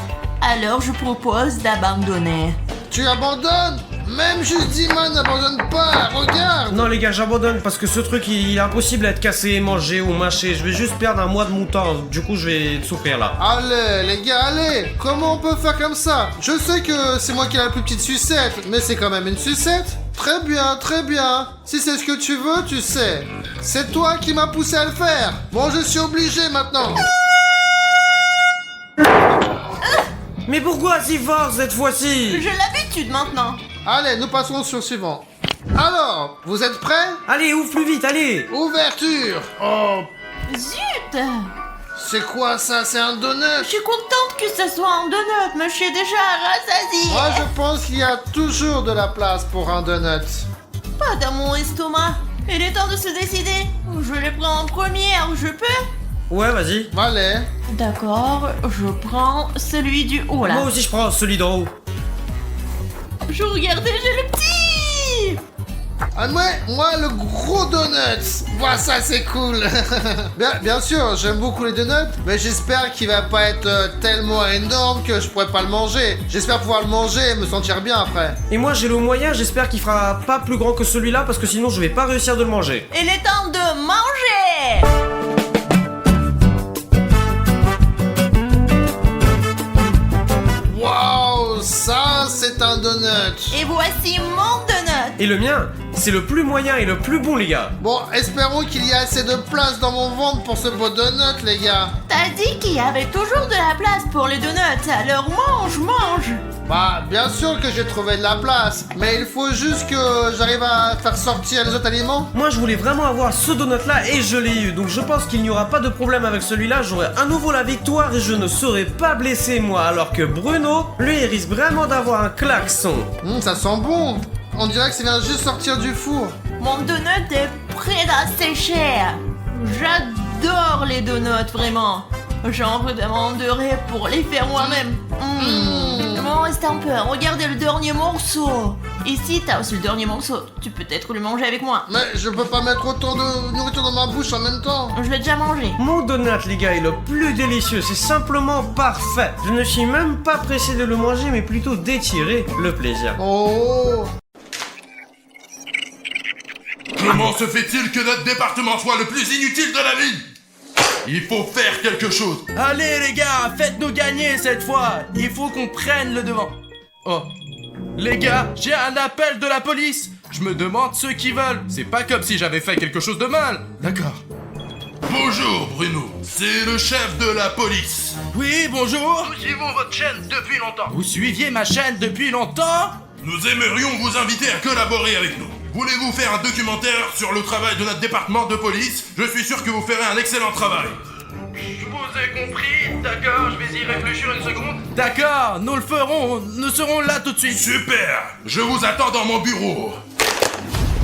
Alors je propose d'abandonner. Tu abandonnes? Même juste Dima n'abandonne pas. Regarde. Non les gars, j'abandonne parce que ce truc il est impossible à être cassé, mangé ou mâché. Je vais juste perdre un mois de mon temps. Du coup je vais souffrir là. Allez, les gars, allez. Comment on peut faire comme ça? Je sais que c'est moi qui ai la plus petite sucette, mais c'est quand même une sucette. Très bien, très bien. Si c'est ce que tu veux, tu sais. C'est toi qui m'as poussé à le faire. Bon, je suis obligé maintenant. Mais pourquoi si fort cette fois-ci? J'ai l'habitude maintenant. Allez, nous passons sur le suivant. Alors, vous êtes prêts? Allez, ouvre plus vite, allez. Ouverture. Oh, Zut! c'est quoi ça? C'est un donut? Je suis contente que ce soit un donut, mais je suis déjà rassasiée. Moi, je pense qu'il y a toujours de la place pour un donut. Pas dans mon estomac. Il est temps de se décider. Je les prends en première, je peux? Ouais, vas-y. Allez. D'accord, je prends celui du haut là. Moi aussi je prends celui d'en haut. Je regardais, j'ai le petit. Ah, moi, le gros donut. Voilà, ça, c'est cool. bien sûr, j'aime beaucoup les donuts, mais j'espère qu'il va pas être tellement énorme que je pourrais pas le manger. J'espère pouvoir le manger et me sentir bien après. Et moi j'ai le moyen, j'espère qu'il fera pas plus grand que celui-là parce que sinon je vais pas réussir de le manger. Il est temps de manger. Waouh, ça, c'est un donut. Et voici mon donut. Et le mien, c'est le plus moyen et le plus bon les gars. Bon, espérons qu'il y a assez de place dans mon ventre pour ce beau donut, les gars. T'as dit qu'il y avait toujours de la place pour les donuts, alors mange. Bah, bien sûr que j'ai trouvé de la place, mais il faut juste que j'arrive à faire sortir les autres aliments. Moi je voulais vraiment avoir ce donut là et je l'ai eu, donc je pense qu'il n'y aura pas de problème avec celui-là, j'aurai à nouveau la victoire et je ne serai pas blessé moi, alors que Bruno, lui il risque vraiment d'avoir un klaxon. Ça sent bon. On dirait que ça vient juste sortir du four. Mon donut est prêt à sécher. J'adore les donuts, vraiment. J'en redemanderai pour les faire moi-même. Bon, reste un peu. Regardez le dernier morceau. Ici, t'as aussi le dernier morceau. Tu peux peut-être le manger avec moi. Mais je peux pas mettre autant de nourriture dans ma bouche en même temps. Je l'ai déjà mangé. Mon donut les gars est le plus délicieux, c'est simplement parfait. Je ne suis même pas pressé de le manger mais plutôt d'étirer le plaisir. Oh. Comment se fait-il que notre département soit le plus inutile de la ville? Il faut faire quelque chose. Allez les gars, faites-nous gagner cette fois. Il faut qu'on prenne le devant. Oh. Les gars, j'ai un appel de la police. Je me demande ceux qui veulent. C'est pas comme si j'avais fait quelque chose de mal. D'accord. Bonjour Bruno, c'est le chef de la police. Oui, bonjour. Nous suivons votre chaîne depuis longtemps. Vous suiviez ma chaîne depuis longtemps? Nous aimerions vous inviter à collaborer avec nous. Voulez-vous faire un documentaire sur le travail de notre département de police? Je suis sûr que vous ferez un excellent travail. Je vous ai compris, d'accord, je vais y réfléchir une seconde. D'accord, nous le ferons, nous serons là tout de suite. Super, je vous attends dans mon bureau.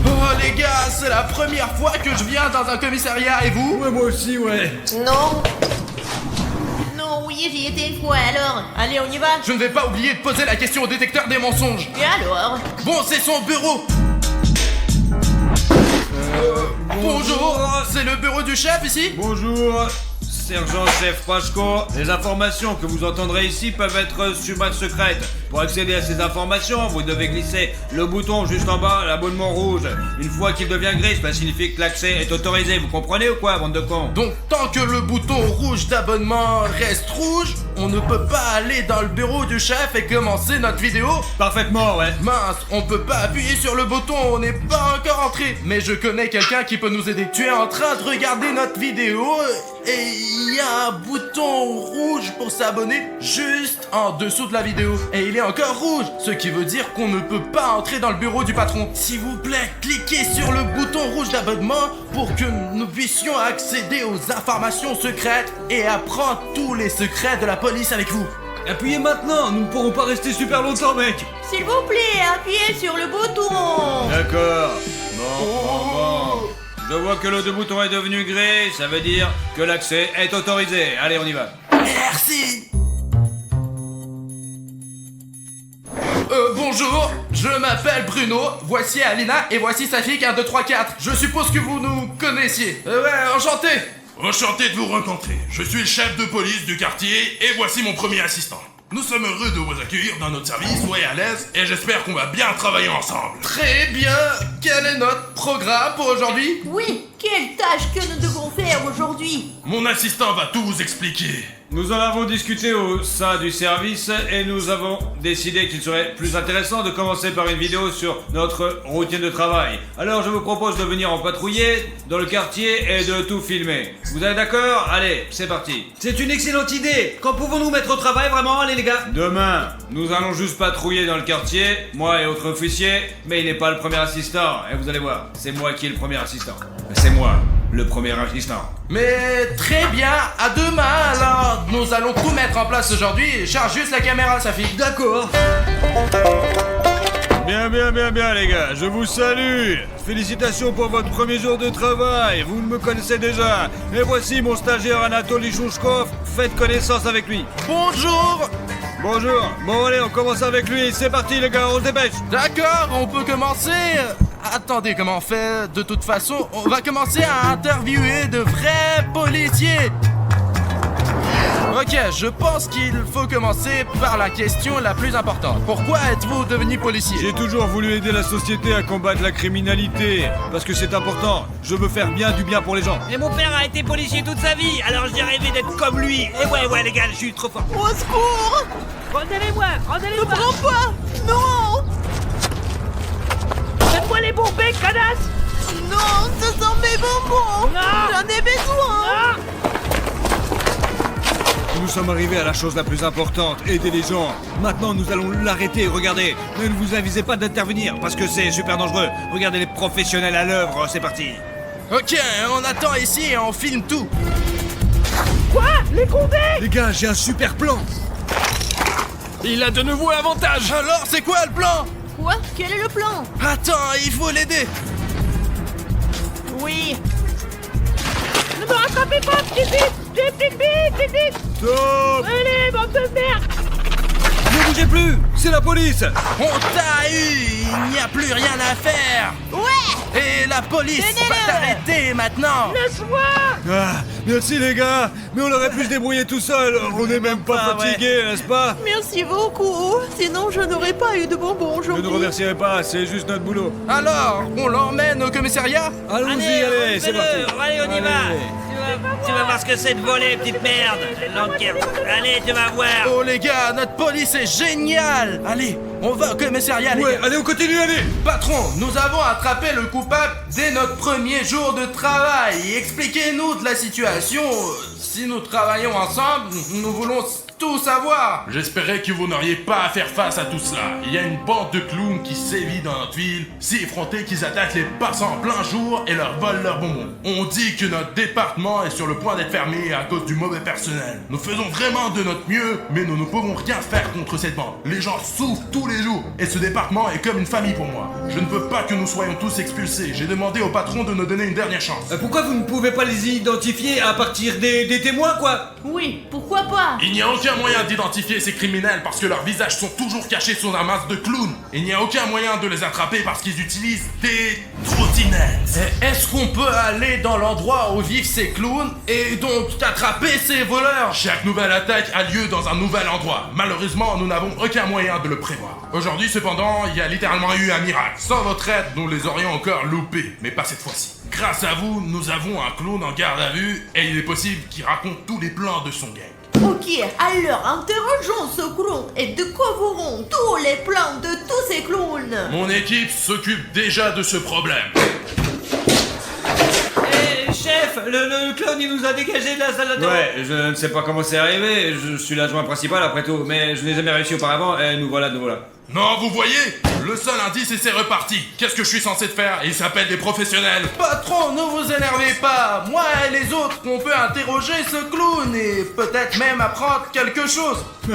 Oh les gars, c'est la première fois que je viens dans un commissariat et vous? Ouais moi aussi ouais. Non. Non, oui, j'y étais une fois, alors. Allez, on y va. Je ne vais pas oublier de poser la question au détecteur des mensonges. Et alors? Bon, c'est son bureau. Bonjour, c'est le bureau du chef ici? Bonjour, sergent-chef Pachko. Les informations que vous entendrez ici peuvent être secrètes. Pour accéder à ces informations, vous devez glisser le bouton juste en bas, l'abonnement rouge. Une fois qu'il devient gris, cela signifie que l'accès est autorisé. Vous comprenez ou quoi, bande de cons? Donc tant que le bouton rouge d'abonnement reste rouge, on ne peut pas aller dans le bureau du chef et commencer notre vidéo? Parfaitement, ouais. Mince, on peut pas appuyer sur le bouton, on n'est pas encore entré. Mais je connais quelqu'un qui peut nous aider. Tu es en train de regarder notre vidéo et il y a un bouton rouge pour s'abonner juste en dessous de la vidéo. Et il est encore rouge, ce qui veut dire qu'on ne peut pas entrer dans le bureau du patron. S'il vous plaît, cliquez sur le bouton rouge d'abonnement pour que nous puissions accéder aux informations secrètes et apprendre tous les secrets de la police avec vous. Appuyez maintenant, nous ne pourrons pas rester super longtemps, mec. S'il vous plaît, appuyez sur le bouton. D'accord. Bon. Je vois que le bouton est devenu gris, ça veut dire que l'accès est autorisé. Allez, on y va. Merci. Bonjour, je m'appelle Bruno, voici Alina et voici sa fille 1, 2, 3, 4. Je suppose que vous nous connaissiez. Ouais, enchanté. Enchanté de vous rencontrer. Je suis le chef de police du quartier et voici mon premier assistant. Nous sommes heureux de vous accueillir dans notre service, soyez à l'aise et j'espère qu'on va bien travailler ensemble. Très bien, quel est notre programme pour aujourd'hui? Oui, quelle tâche que nous devons faire aujourd'hui? Mon assistant va tout vous expliquer. Nous en avons discuté au sein du service et nous avons décidé qu'il serait plus intéressant de commencer par une vidéo sur notre routine de travail. Alors je vous propose de venir en patrouiller dans le quartier et de tout filmer. Vous êtes d'accord? Allez, c'est parti. C'est une excellente idée. Quand pouvons-nous mettre au travail vraiment? Allez les gars. Demain, nous allons juste patrouiller dans le quartier, moi et autres officiers, mais il n'est pas le premier assistant. Et vous allez voir, c'est moi qui est le premier assistant. C'est moi, le premier assistant. Mais très bien, à demain alors. Nous allons tout mettre en place aujourd'hui. Charge juste la caméra, Safi. D'accord. Bien les gars, je vous salue. Félicitations pour votre premier jour de travail, vous me connaissez déjà. Et voici mon stagiaire Anatoly Chouchkov, faites connaissance avec lui. Bonjour. Bonjour, bon allez on commence avec lui, c'est parti les gars, on se dépêche. D'accord, on peut commencer. Attendez, comment on fait? De toute façon, on va commencer à interviewer de vrais policiers. Ok, je pense qu'il faut commencer par la question la plus importante. Pourquoi êtes-vous devenu policier? J'ai toujours voulu aider la société à combattre la criminalité, parce que c'est important, je veux faire du bien pour les gens. Et mon père a été policier toute sa vie, alors j'ai rêvé d'être comme lui. Et ouais les gars, je suis trop fort. Au secours! Rendez-les-moi. Ne prends pas! Non! Faites-moi les bombes, connasse. Non, ce sont mes bonbons! Non! J'en ai besoin! Nous sommes arrivés à la chose la plus importante, aider les gens. Maintenant, nous allons l'arrêter, regardez. Ne vous avisez pas d'intervenir, parce que c'est super dangereux. Regardez les professionnels à l'œuvre, c'est parti. Ok, on attend ici et on filme tout. Les gars, j'ai un super plan. Il a de nouveau avantage. Alors, c'est quoi le plan? Quoi? Quel est le plan? Attends, il faut l'aider. Oui. Ne me rattrapez pas, petite bite. J'ai une petite bite. Stop! Allez, bande de merde. Ne bougez plus, c'est la police. On t'a eu, il n'y a plus rien à faire. Ouais. Et la police Tenez-le. va t'arrêter maintenant. Laisse-moi. Ah, merci les gars, mais on aurait pu se débrouiller tout seul. On n'est même pas fatigué, n'est-ce pas? Merci beaucoup. Sinon, je n'aurais pas eu de bonbons Ne aujourd'hui. nous remercierez pas, c'est juste notre boulot. Alors, on l'emmène au commissariat? Allons-y, allez, c'est parti. Allez, on y va. Tu vas voir ce que c'est de voler, petite merde. L'enquête. Allez, tu vas voir. Oh les gars, notre police est géniale. Allez, on va au commissariat les Ouais, gars. allez, on continue, allez. Patron, nous avons attrapé le coupable dès notre premier jour de travail. Expliquez-nous de la situation. Si nous travaillons ensemble, nous voulons tout savoir. J'espérais que vous n'auriez pas à faire face à tout cela. Il y a une bande de clowns qui sévit dans notre ville, si effrontés qu'ils attaquent les passants en plein jour et leur volent leurs bonbons. On dit que notre département est sur le point d'être fermé à cause du mauvais personnel. Nous faisons vraiment de notre mieux, mais nous ne pouvons rien faire contre cette bande. Les gens souffrent tous les jours, et ce département est comme une famille pour moi. Je ne veux pas que nous soyons tous expulsés. J'ai demandé au patron de nous donner une dernière chance. Pourquoi vous ne pouvez pas les identifier à partir des témoins, quoi? Oui, pourquoi pas? Il n'y a aucun moyen d'identifier ces criminels parce que leurs visages sont toujours cachés sous un masque de clown. Il n'y a aucun moyen de les attraper parce qu'ils utilisent des trottinettes. Est-ce qu'on peut aller dans l'endroit où vivent ces clowns et donc attraper ces voleurs? Chaque nouvelle attaque a lieu dans un nouvel endroit. Malheureusement, nous n'avons aucun moyen de le prévoir. Aujourd'hui, cependant, il y a littéralement eu un miracle. Sans votre aide, nous les aurions encore loupés, mais pas cette fois-ci. Grâce à vous, nous avons un clown en garde à vue et il est possible qu'il raconte tous les plans de son gang. Ok, alors interrogeons ce clown et découvrons tous les plans de tous ces clowns. Mon équipe s'occupe déjà de ce problème. Chef, le clown il nous a dégagé de la salle d'attente. Ouais, je ne sais pas comment c'est arrivé, je suis l'adjoint principal après tout, mais je n'ai jamais réussi auparavant et nous voilà. Non, vous voyez? Le seul indice et c'est reparti. Qu'est-ce que je suis censé de faire? Ils s'appellent des professionnels. Patron, ne vous énervez pas. Moi et les autres, on peut interroger ce clown et peut-être même apprendre quelque chose. Eh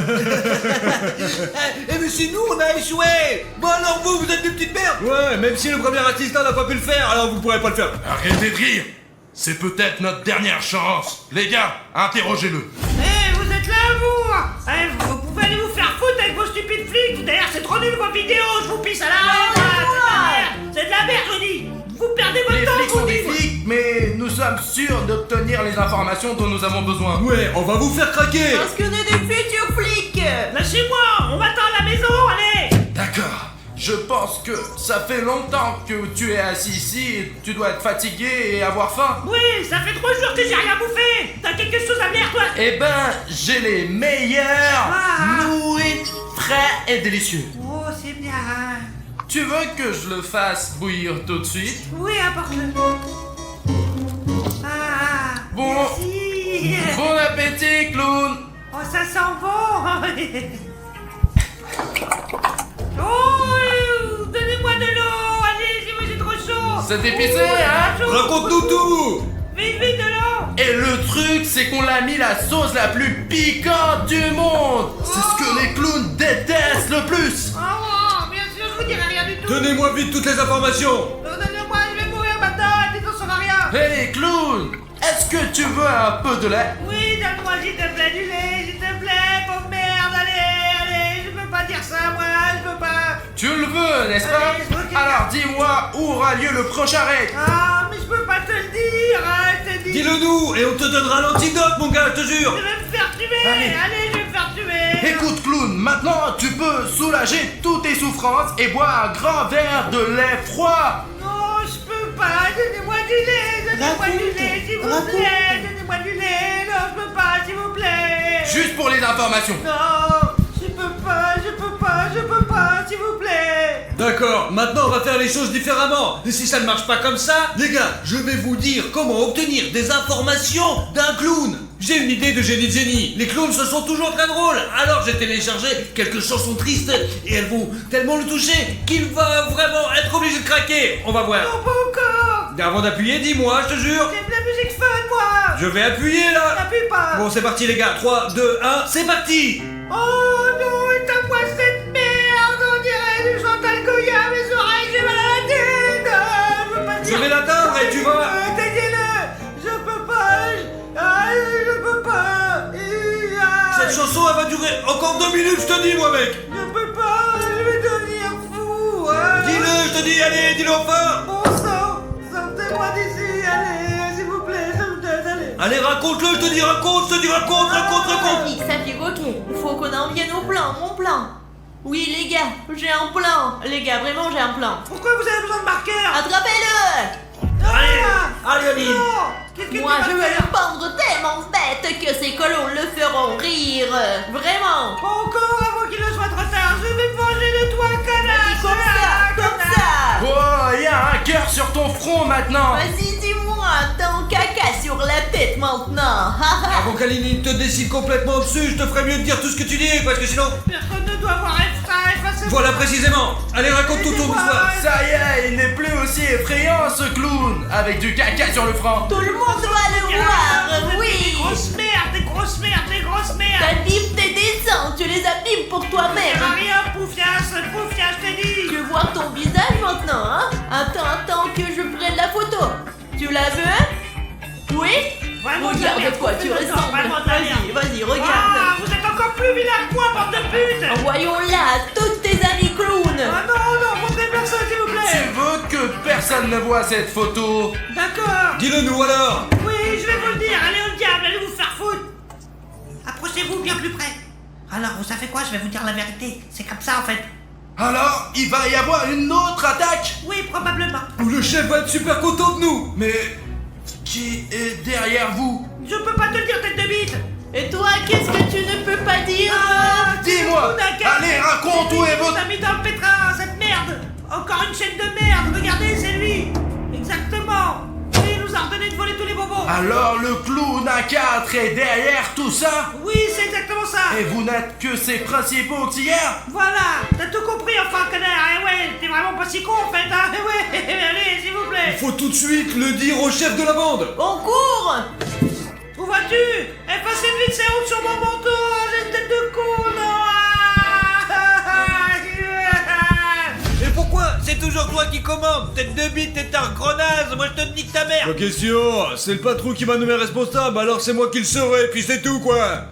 mais si nous on a échoué. Bon alors vous êtes des petites merdes. Ouais, même si le premier assistant n'a pas pu le faire, alors vous pourrez pas le faire. Arrêtez de rire. C'est peut-être notre dernière chance. Les gars, interrogez-le. Eh, vous êtes là, vous. Eh, vous pouvez aller vous faire foutre avec vos stupides flics. D'ailleurs, c'est trop nul vos vidéos. Je vous pisse à la C'est de la merde, je dis. Vous perdez votre Les temps, flics je vous sont des dis. flics, mais nous sommes sûrs d'obtenir les informations dont nous avons besoin. Ouais, on va vous faire craquer. Parce qu'on est des futurs flics. Lâchez-moi, on m'attend à la maison, allez. D'accord. Je pense que ça fait longtemps que tu es assis ici et tu dois être fatigué et avoir faim. Oui, ça fait 3 jours que j'ai rien bouffé. T'as quelque chose à me dire, toi? Eh ben, j'ai les meilleurs, nourris, frais et délicieux. Oh, c'est bien. Tu veux que je le fasse bouillir tout de suite? Oui, apporte-le. Ah, Bon. merci. Bon appétit, clown. Oh, ça sent bon. Oh, donnez-moi de l'eau. Allez, moi j'ai trop chaud. C'est épicé, hein? Chaud. Raconte-nous tout. Vite, vite, de l'eau. Et le truc, c'est qu'on l'a mis la sauce la plus piquante du monde. C'est ce que les clowns détestent le plus. Oh, bien sûr, je vous dirai rien du tout. Donnez-moi vite toutes les informations. Donnez-moi, je vais mourir maintenant. Dis-toi, ça va rien. Hey, clown, est-ce que tu veux un peu de lait? Oui, donne-moi s'il te plaît du lait, s'il te plaît, pauvre merde, allez, je peux pas dire ça, moi, je peux pas. Tu le veux, n'est-ce pas? Allez, je veux qu'il- Alors dis-moi où aura lieu le prochain raid. Ah, mais je peux pas te le dire, hein, je te dis. Dis-le nous et on te donnera l'antidote, mon gars, je te jure. Je vais me faire tuer, allez, je vais me faire tuer. Écoute, clown, maintenant tu peux soulager toutes tes souffrances et boire un grand verre de lait froid. Non, je peux pas, donnez-moi du lait, donnez-moi du lait, s'il vous plaît, donnez-moi du lait, non, je peux pas, s'il vous plaît. Juste pour les informations. Non, je peux pas, s'il vous plaît. D'accord, maintenant on va faire les choses différemment. Et si ça ne marche pas comme ça, les gars, je vais vous dire comment obtenir des informations d'un clown. J'ai une idée de génie. Les clowns se sont toujours très drôles. Alors j'ai téléchargé quelques chansons tristes et elles vont tellement le toucher qu'il va vraiment être obligé de craquer. On va voir. Non, pas encore. Avant d'appuyer, dis-moi, je te jure. J'aime la musique fun, moi. Je vais appuyer là. N'appuie pas. Bon, c'est parti les gars. 3, 2, 1, c'est parti. Oh non, éteins-moi cette merde. On dirait du Chantal Goya. Mes oreilles, j'ai mal à la tête. Je veux pas Je dire. vais l'atteindre et tu vas... Éteignez-le. Je peux pas. Je peux pas. Cette chanson, elle va durer encore 2 minutes, je te dis, moi, mec. Je peux pas. Je vais devenir fou. Dis-le, je te dis, allez, dis-le enfin. Bon sang, sortez-moi d'ici. Allez, s'il vous plaît, je vous donne, allez. Allez, raconte-le, je te dis, raconte. Ça fait ok, il faut qu'on en vienne au plan, mon plan. Oui les gars, j'ai un plan. Les gars, vraiment j'ai un plan. Pourquoi vous avez besoin de marqueur? Attrapez-le! Allez, Aline. Non. Qu'est-ce que Moi tu je vas vais faire? le pendre tellement bête que ces colons le feront rire. Vraiment. Encore avant qu'il ne soit trop tard, je vais me venger de toi, canasse. Comme ça. Oh, y a un cœur sur ton front maintenant. Vas-y, dis-moi, t'as un caca sur la tête maintenant. Avant qu'Aline te décide complètement dessus, je te ferais mieux de dire tout ce que tu dis, parce que sinon... Personne ne doit voir ça, effacez. Voilà précisément. Allez, raconte tout ton histoire. Ça y est, il n'est plus aussi effrayant ce clown, avec du caca sur le front. Tout le monde doit le voir, oui. Des grosses merdes, des grosses merdes, des grosses merdes. T'abîmes tes dessins, tu les abîmes pour Ça toi-même. va rien, poufias, je t'ai dit. Je vois ton visage maintenant, hein. Attends que je prenne la photo. Tu la veux? Oui? Vraiment de la Regarde merde, de quoi tu vraiment ressembles. de la merde. Vas-y, Ah, regarde. vous êtes encore plus vilain que moi, bande de putes. Envoyons-la à toutes tes amies clowns. Ah non, montrez personne, s'il vous Tu plaît. veux que personne ne voit cette photo? D'accord. Dis-le nous alors. Oui, je vais vous le dire. Allez au diable, allez vous faire foutre. Approchez-vous bien plus près. Alors, vous savez quoi? Je vais vous dire la vérité. C'est comme ça, en fait. Alors, il va y avoir une autre attaque? Oui, probablement. Ou le chef va être super content de nous. Mais qui est derrière vous? Je peux pas te le dire, tête de bite. Et toi, qu'est-ce que tu ne peux pas dire? Dis-moi. Allez, raconte où est votre... t'as mis dans le pétrin, cette merde. Encore une chaîne de merde. Regardez, c'est lui. Exactement. Et il nous a ordonné de voler tous les bonbons. Alors le clown à 4 est derrière tout ça? Oui, c'est exactement ça. Et vous n'êtes que ses principaux auxiliaires? Voilà, t'as tout compris enfin, connard. Eh ouais, t'es vraiment pas si con en fait, hein. Eh ouais, allez, s'il vous plaît. Faut tout de suite le dire au chef de la bande. On court. Où vas-tu? Effacez vite ces routes sur mon manteau. J'ai une tête de con, non. Et pourquoi c'est toujours toi qui commande? Tête de bite, t'es un grenasse. Moi je te nique ta mère. La question, c'est le patron qui m'a nommé responsable, alors c'est moi qui le serai, puis c'est tout quoi.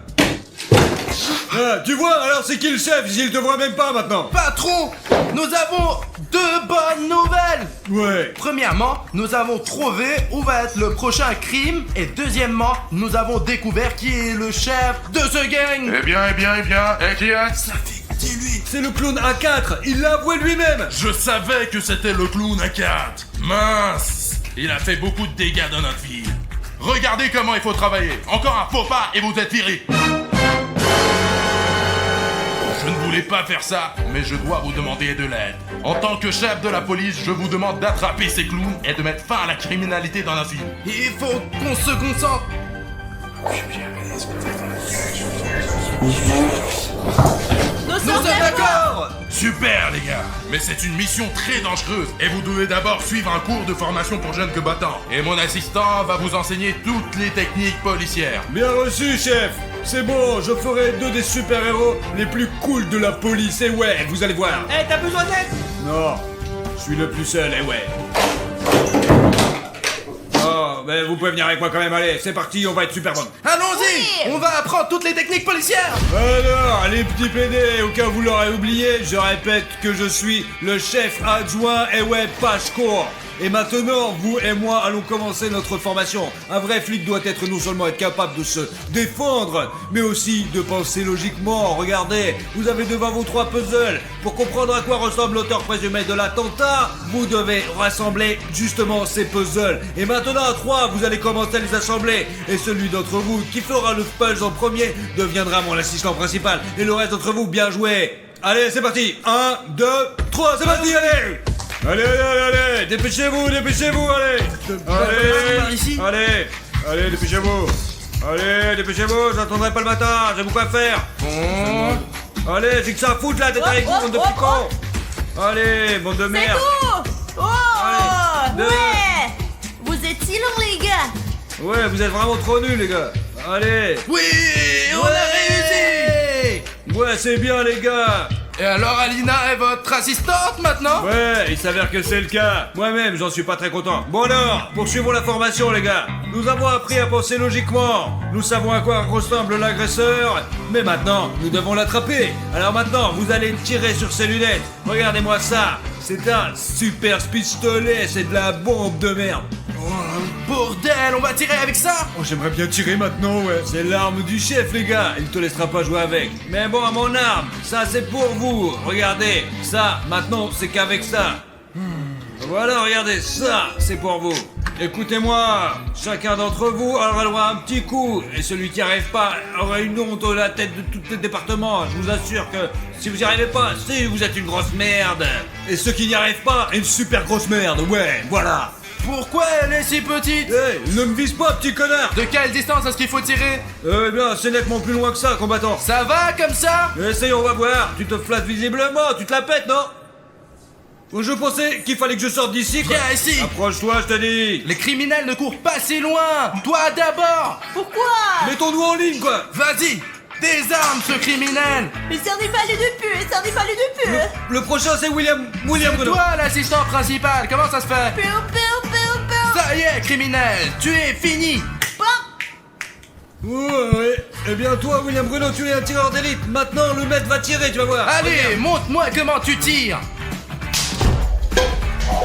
Ah, tu vois, alors c'est qui le chef s'il te voit même pas maintenant? Patron, nous avons deux bonnes nouvelles. Ouais. Premièrement, nous avons trouvé où va être le prochain crime. Et deuxièmement, nous avons découvert qui est le chef de ce gang. Eh bien, et qui est? Ça fait c'est lui. C'est le clown A4, il l'a avoué lui-même. Je savais que c'était le clown à 4. Mince, il a fait beaucoup de dégâts dans notre ville. Regardez comment il faut travailler. Encore un faux pas et vous êtes viré. Je ne voulais pas faire ça, mais je dois vous demander de l'aide. En tant que chef de la police, je vous demande d'attraper ces clowns et de mettre fin à la criminalité dans notre ville. Il faut qu'on se concentre. Nous Nous sommes sommes d'accord. Super les gars, mais c'est une mission très dangereuse et vous devez d'abord suivre un cours de formation pour jeunes combattants. Et mon assistant va vous enseigner toutes les techniques policières. Bien reçu, chef. C'est bon, je ferai 2 des super-héros les plus cool de la police, et ouais, vous allez voir. Eh, t'as besoin d'aide? Non, je suis le plus seul, et ouais. Oh, mais vous pouvez venir avec moi quand même, allez, c'est parti, on va être super bon. Allons-y. Oui. On va apprendre toutes les techniques policières. Alors, les petits PD, au cas où vous l'aurez oublié, je répète que je suis le chef adjoint, et ouais, Pashko. Et maintenant, vous et moi allons commencer notre formation. Un vrai flic doit être non seulement être capable de se défendre, mais aussi de penser logiquement. Regardez, vous avez devant vous 3 puzzles. Pour comprendre à quoi ressemble l'auteur présumé de l'attentat, vous devez rassembler justement ces puzzles. Et maintenant, à 3, vous allez commencer à les assembler. Et celui d'entre vous qui fera le puzzle en premier deviendra mon assistant principal. Et le reste d'entre vous, bien joué. Allez, c'est parti. 1, 2, 3. 3, c'est parti, allez. Allez, dépêchez-vous, allez. Allez, dépêchez-vous, j'attendrai pas le matin, j'ai beaucoup à faire. Bon. Allez, j'ai que ça à foutre là, d'être avec vous, bande de picons. Allez, bande de C'est merde. tout. Oh. Allez, deux. Ouais. Vous êtes si longs, les gars. Ouais, vous êtes vraiment trop nuls, les gars. Allez. Oui, on a réussi. Ouais, c'est bien, les gars. Et alors Alina est votre assistante maintenant? Ouais, il s'avère que c'est le cas. Moi-même, j'en suis pas très content. Bon alors, poursuivons la formation, les gars. Nous avons appris à penser logiquement. Nous savons à quoi ressemble l'agresseur. Mais maintenant, nous devons l'attraper. Alors maintenant, vous allez tirer sur ses lunettes. Regardez-moi ça. C'est un super pistolet. C'est de la bombe de merde. Bordel, on va tirer avec ça? Oh, j'aimerais bien tirer maintenant, ouais. C'est l'arme du chef, les gars. Il te laissera pas jouer avec. Mais bon, mon arme, ça c'est pour vous. Regardez, ça, maintenant, c'est qu'avec ça. Voilà, regardez, ça, c'est pour vous. Écoutez-moi, chacun d'entre vous aura le droit à un petit coup. Et celui qui n'y arrive pas aura une honte à la tête de tout le département. Je vous assure que si vous n'y arrivez pas, si vous êtes une grosse merde. Et ceux qui n'y arrivent pas, une super grosse merde, ouais, voilà. Pourquoi elle est si petite? Hey, ne me vise pas, petit connard. De quelle distance est-ce qu'il faut tirer? Eh bien, c'est nettement plus loin que ça, combattant. Ça va comme ça? Essayons, on va voir. Tu te flattes visiblement, tu te la pètes, non? Je pensais qu'il fallait que je sorte d'ici, quoi. Viens ici. Approche-toi, je te dis. Les criminels ne courent pas si loin. Toi d'abord. Pourquoi? Mettons-nous en ligne, quoi. Vas-y, désarme ce criminel. Mais c'en est pas les deux purs, c'en est pas les deux purs. Le prochain, c'est William Bruno. Toi l'assistant principal, comment ça se fait? Piu, piu, piu, piu. Ça y est, criminel, tu es fini. Ouais. Eh bien, toi, William Bruno, tu es un tireur d'élite. Maintenant, le maître va tirer, tu vas voir. Allez, Regarde. montre-moi comment tu tires.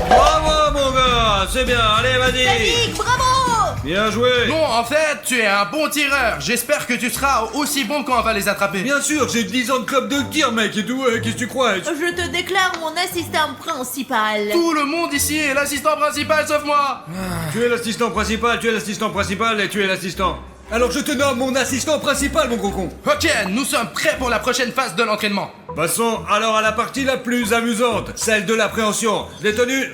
Bravo, mon gars. C'est bien, allez, vas-y. Sadique, bravo. Bien joué. Non, en fait, tu es un bon tireur. J'espère que tu seras aussi bon quand on va les attraper. Bien sûr, j'ai 10 ans de club de tir, mec, et tout, qu'est-ce que tu crois? Je te déclare mon assistant principal. Tout le monde ici est l'assistant principal sauf moi. Tu es l'assistant principal, tu es l'assistant principal et tu es l'assistant. Alors je te nomme mon assistant principal, mon gros con. Ok, nous sommes prêts pour la prochaine phase de l'entraînement. Passons alors à la partie la plus amusante, celle de l'appréhension. Détenu.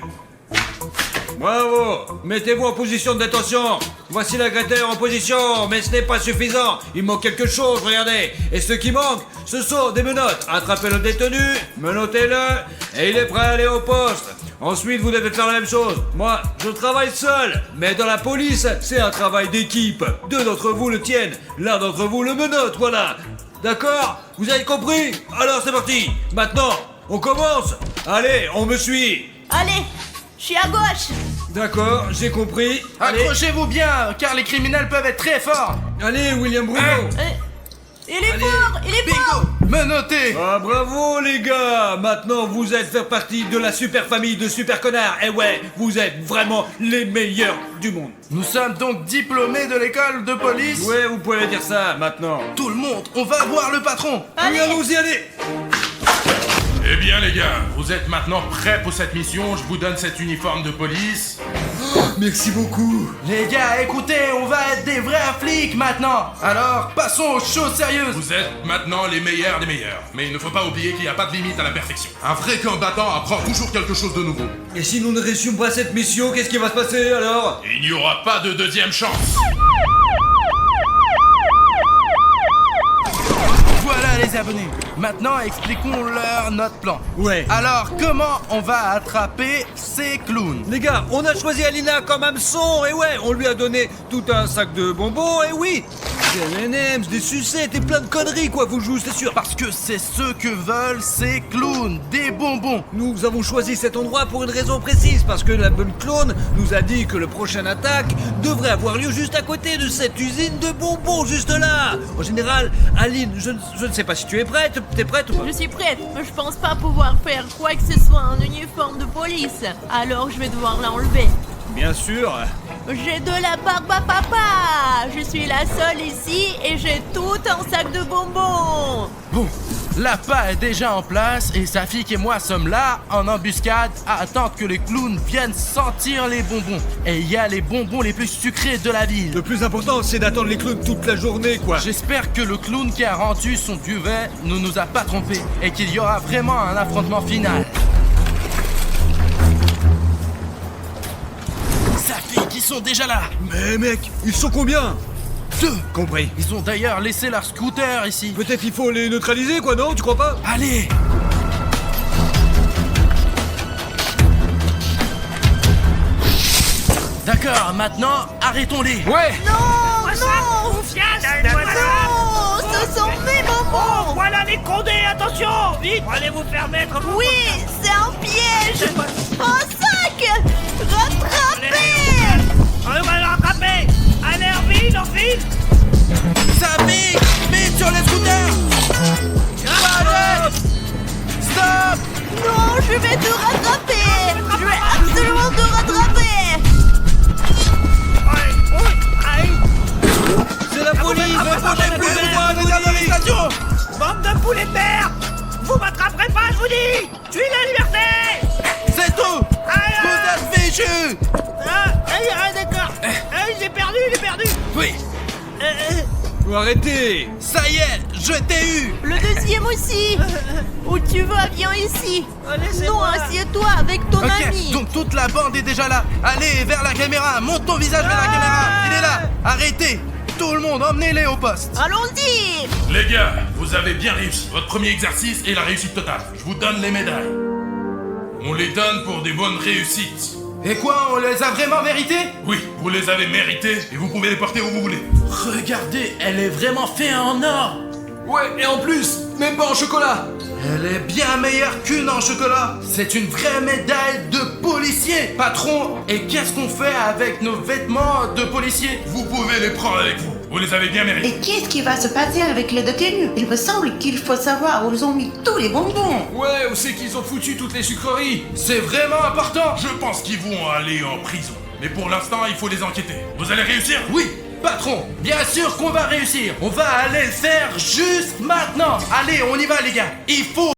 Bravo. Mettez-vous en position de détention. Voici l'agresseur en position, mais ce n'est pas suffisant. Il manque quelque chose, regardez. Et ce qui manque, ce sont des menottes. Attrapez le détenu, menottez-le, et il est prêt à aller au poste. Ensuite, vous devez faire la même chose. Moi, je travaille seul, mais dans la police, c'est un travail d'équipe. 2 d'entre vous le tiennent, l'un d'entre vous le menotte, voilà. D'accord? Vous avez compris? Alors c'est parti. Maintenant, on commence. Allez, on me suit. Allez, je suis à gauche. D'accord, j'ai compris. Allez, Accrochez-vous bien, car les criminels peuvent être très forts. allez, William Bruno. Il est Allez, fort, il est Bingo, fort. menottez. Ah bravo les gars. Maintenant vous êtes faire partie de la super famille de super connards. Et ouais, vous êtes vraiment les meilleurs du monde. Nous sommes donc diplômés de l'école de police. Ouais, vous pouvez dire ça maintenant. Tout le monde, on va voir le patron. Oui, allons-y, allez. Eh bien les gars, vous êtes maintenant prêts pour cette mission, je vous donne cet uniforme de police. Merci beaucoup. Les gars, écoutez, on va être des vrais flics maintenant. Alors, passons aux choses sérieuses. Vous êtes maintenant les meilleurs des meilleurs. Mais il ne faut pas oublier qu'il n'y a pas de limite à la perfection. Un vrai combattant apprend toujours quelque chose de nouveau. Et si nous ne réussissons pas cette mission, qu'est-ce qui va se passer alors? Il n'y aura pas de deuxième chance. Voilà les abonnés. Maintenant, expliquons-leur notre plan. Ouais. Alors, comment on va attraper ces clowns? Les gars, on a choisi Alina comme hameçon, et ouais, on lui a donné tout un sac de bonbons, et oui, des M&M's, des sucettes et plein de conneries, quoi, vous jouez, c'est sûr. Parce que c'est ce que veulent ces clowns, des bonbons. Nous avons choisi cet endroit pour une raison précise, parce que la bonne clone nous a dit que le prochain attaque devrait avoir lieu juste à côté de cette usine de bonbons, juste là. En général, Aline, je ne sais pas si tu es prête, t'es prête ou pas? Je suis prête, mais je pense pas pouvoir faire quoi que ce soit en uniforme de police. Alors je vais devoir l'enlever. Bien sûr. J'ai de la barbe à papa. Je suis la seule ici et j'ai tout un sac de bonbons. Bon, l'appât est déjà en place et Safik et moi sommes là, en embuscade, à attendre que les clowns viennent sentir les bonbons. Et il y a les bonbons les plus sucrés de la ville. Le plus important, c'est d'attendre les clowns toute la journée, quoi. J'espère que le clown qui a rendu son duvet ne nous a pas trompés et qu'il y aura vraiment un affrontement final. sont déjà là. Mais mec, ils sont combien? 2. Compris. Ils ont d'ailleurs laissé leur scooter ici. Peut-être il faut les neutraliser, quoi, non? Tu crois pas? Allez. D'accord, maintenant, arrêtons-les. Ouais. Non, Ça, non, confiance, non, ce sont mes Oh, bonbons. voilà les condés, attention! Vite, allez vous faire mettre vous. Oui, c'est un piège. Un sac. Rattrapez. On va le rattraper! Allez, en ville! Ça pique. Vite sur les scooters. Arrête. Stop. Non, je vais te rattraper. Je vais absolument te rattraper. C'est la police. Bande de poulets de merde! Vous m'attraperez pas, je vous dis! Je suis la liberté! C'est tout. Aïe, Vous êtes fichus. D'accord! J'ai perdu! Oui. Faut arrêter. Ça y est, je t'ai eu. Le deuxième aussi. Où tu vas, viens ici. Non, Laissez-moi. assieds-toi avec ton ami. Donc toute la bande est déjà là. Allez, vers la caméra. Monte ton visage vers la caméra. Il est là. Arrêtez. Tout le monde, emmenez-les au poste. Allons-y. Les gars, vous avez bien réussi. Votre premier exercice est la réussite totale. Je vous donne les médailles. On les donne pour des bonnes réussites. Et quoi, on les a vraiment mérités? Oui, vous les avez méritées et vous pouvez les porter où vous voulez. Regardez, elle est vraiment faite en or. Ouais, et en plus, même pas en chocolat. Elle est bien meilleure qu'une en chocolat. C'est une vraie médaille de policier. Patron, et qu'est-ce qu'on fait avec nos vêtements de policier? Vous pouvez les prendre avec vous. Vous les avez bien mérités. Et qu'est-ce qui va se passer avec les détenus? Il me semble qu'il faut savoir où ils ont mis tous les bonbons. Ouais, où c'est qu'ils ont foutu toutes les sucreries? C'est vraiment important. Je pense qu'ils vont aller en prison. Mais pour l'instant, il faut les enquêter. Vous allez réussir? Oui, patron, bien sûr qu'on va réussir. On va aller le faire juste maintenant. Allez, on y va les gars. Il faut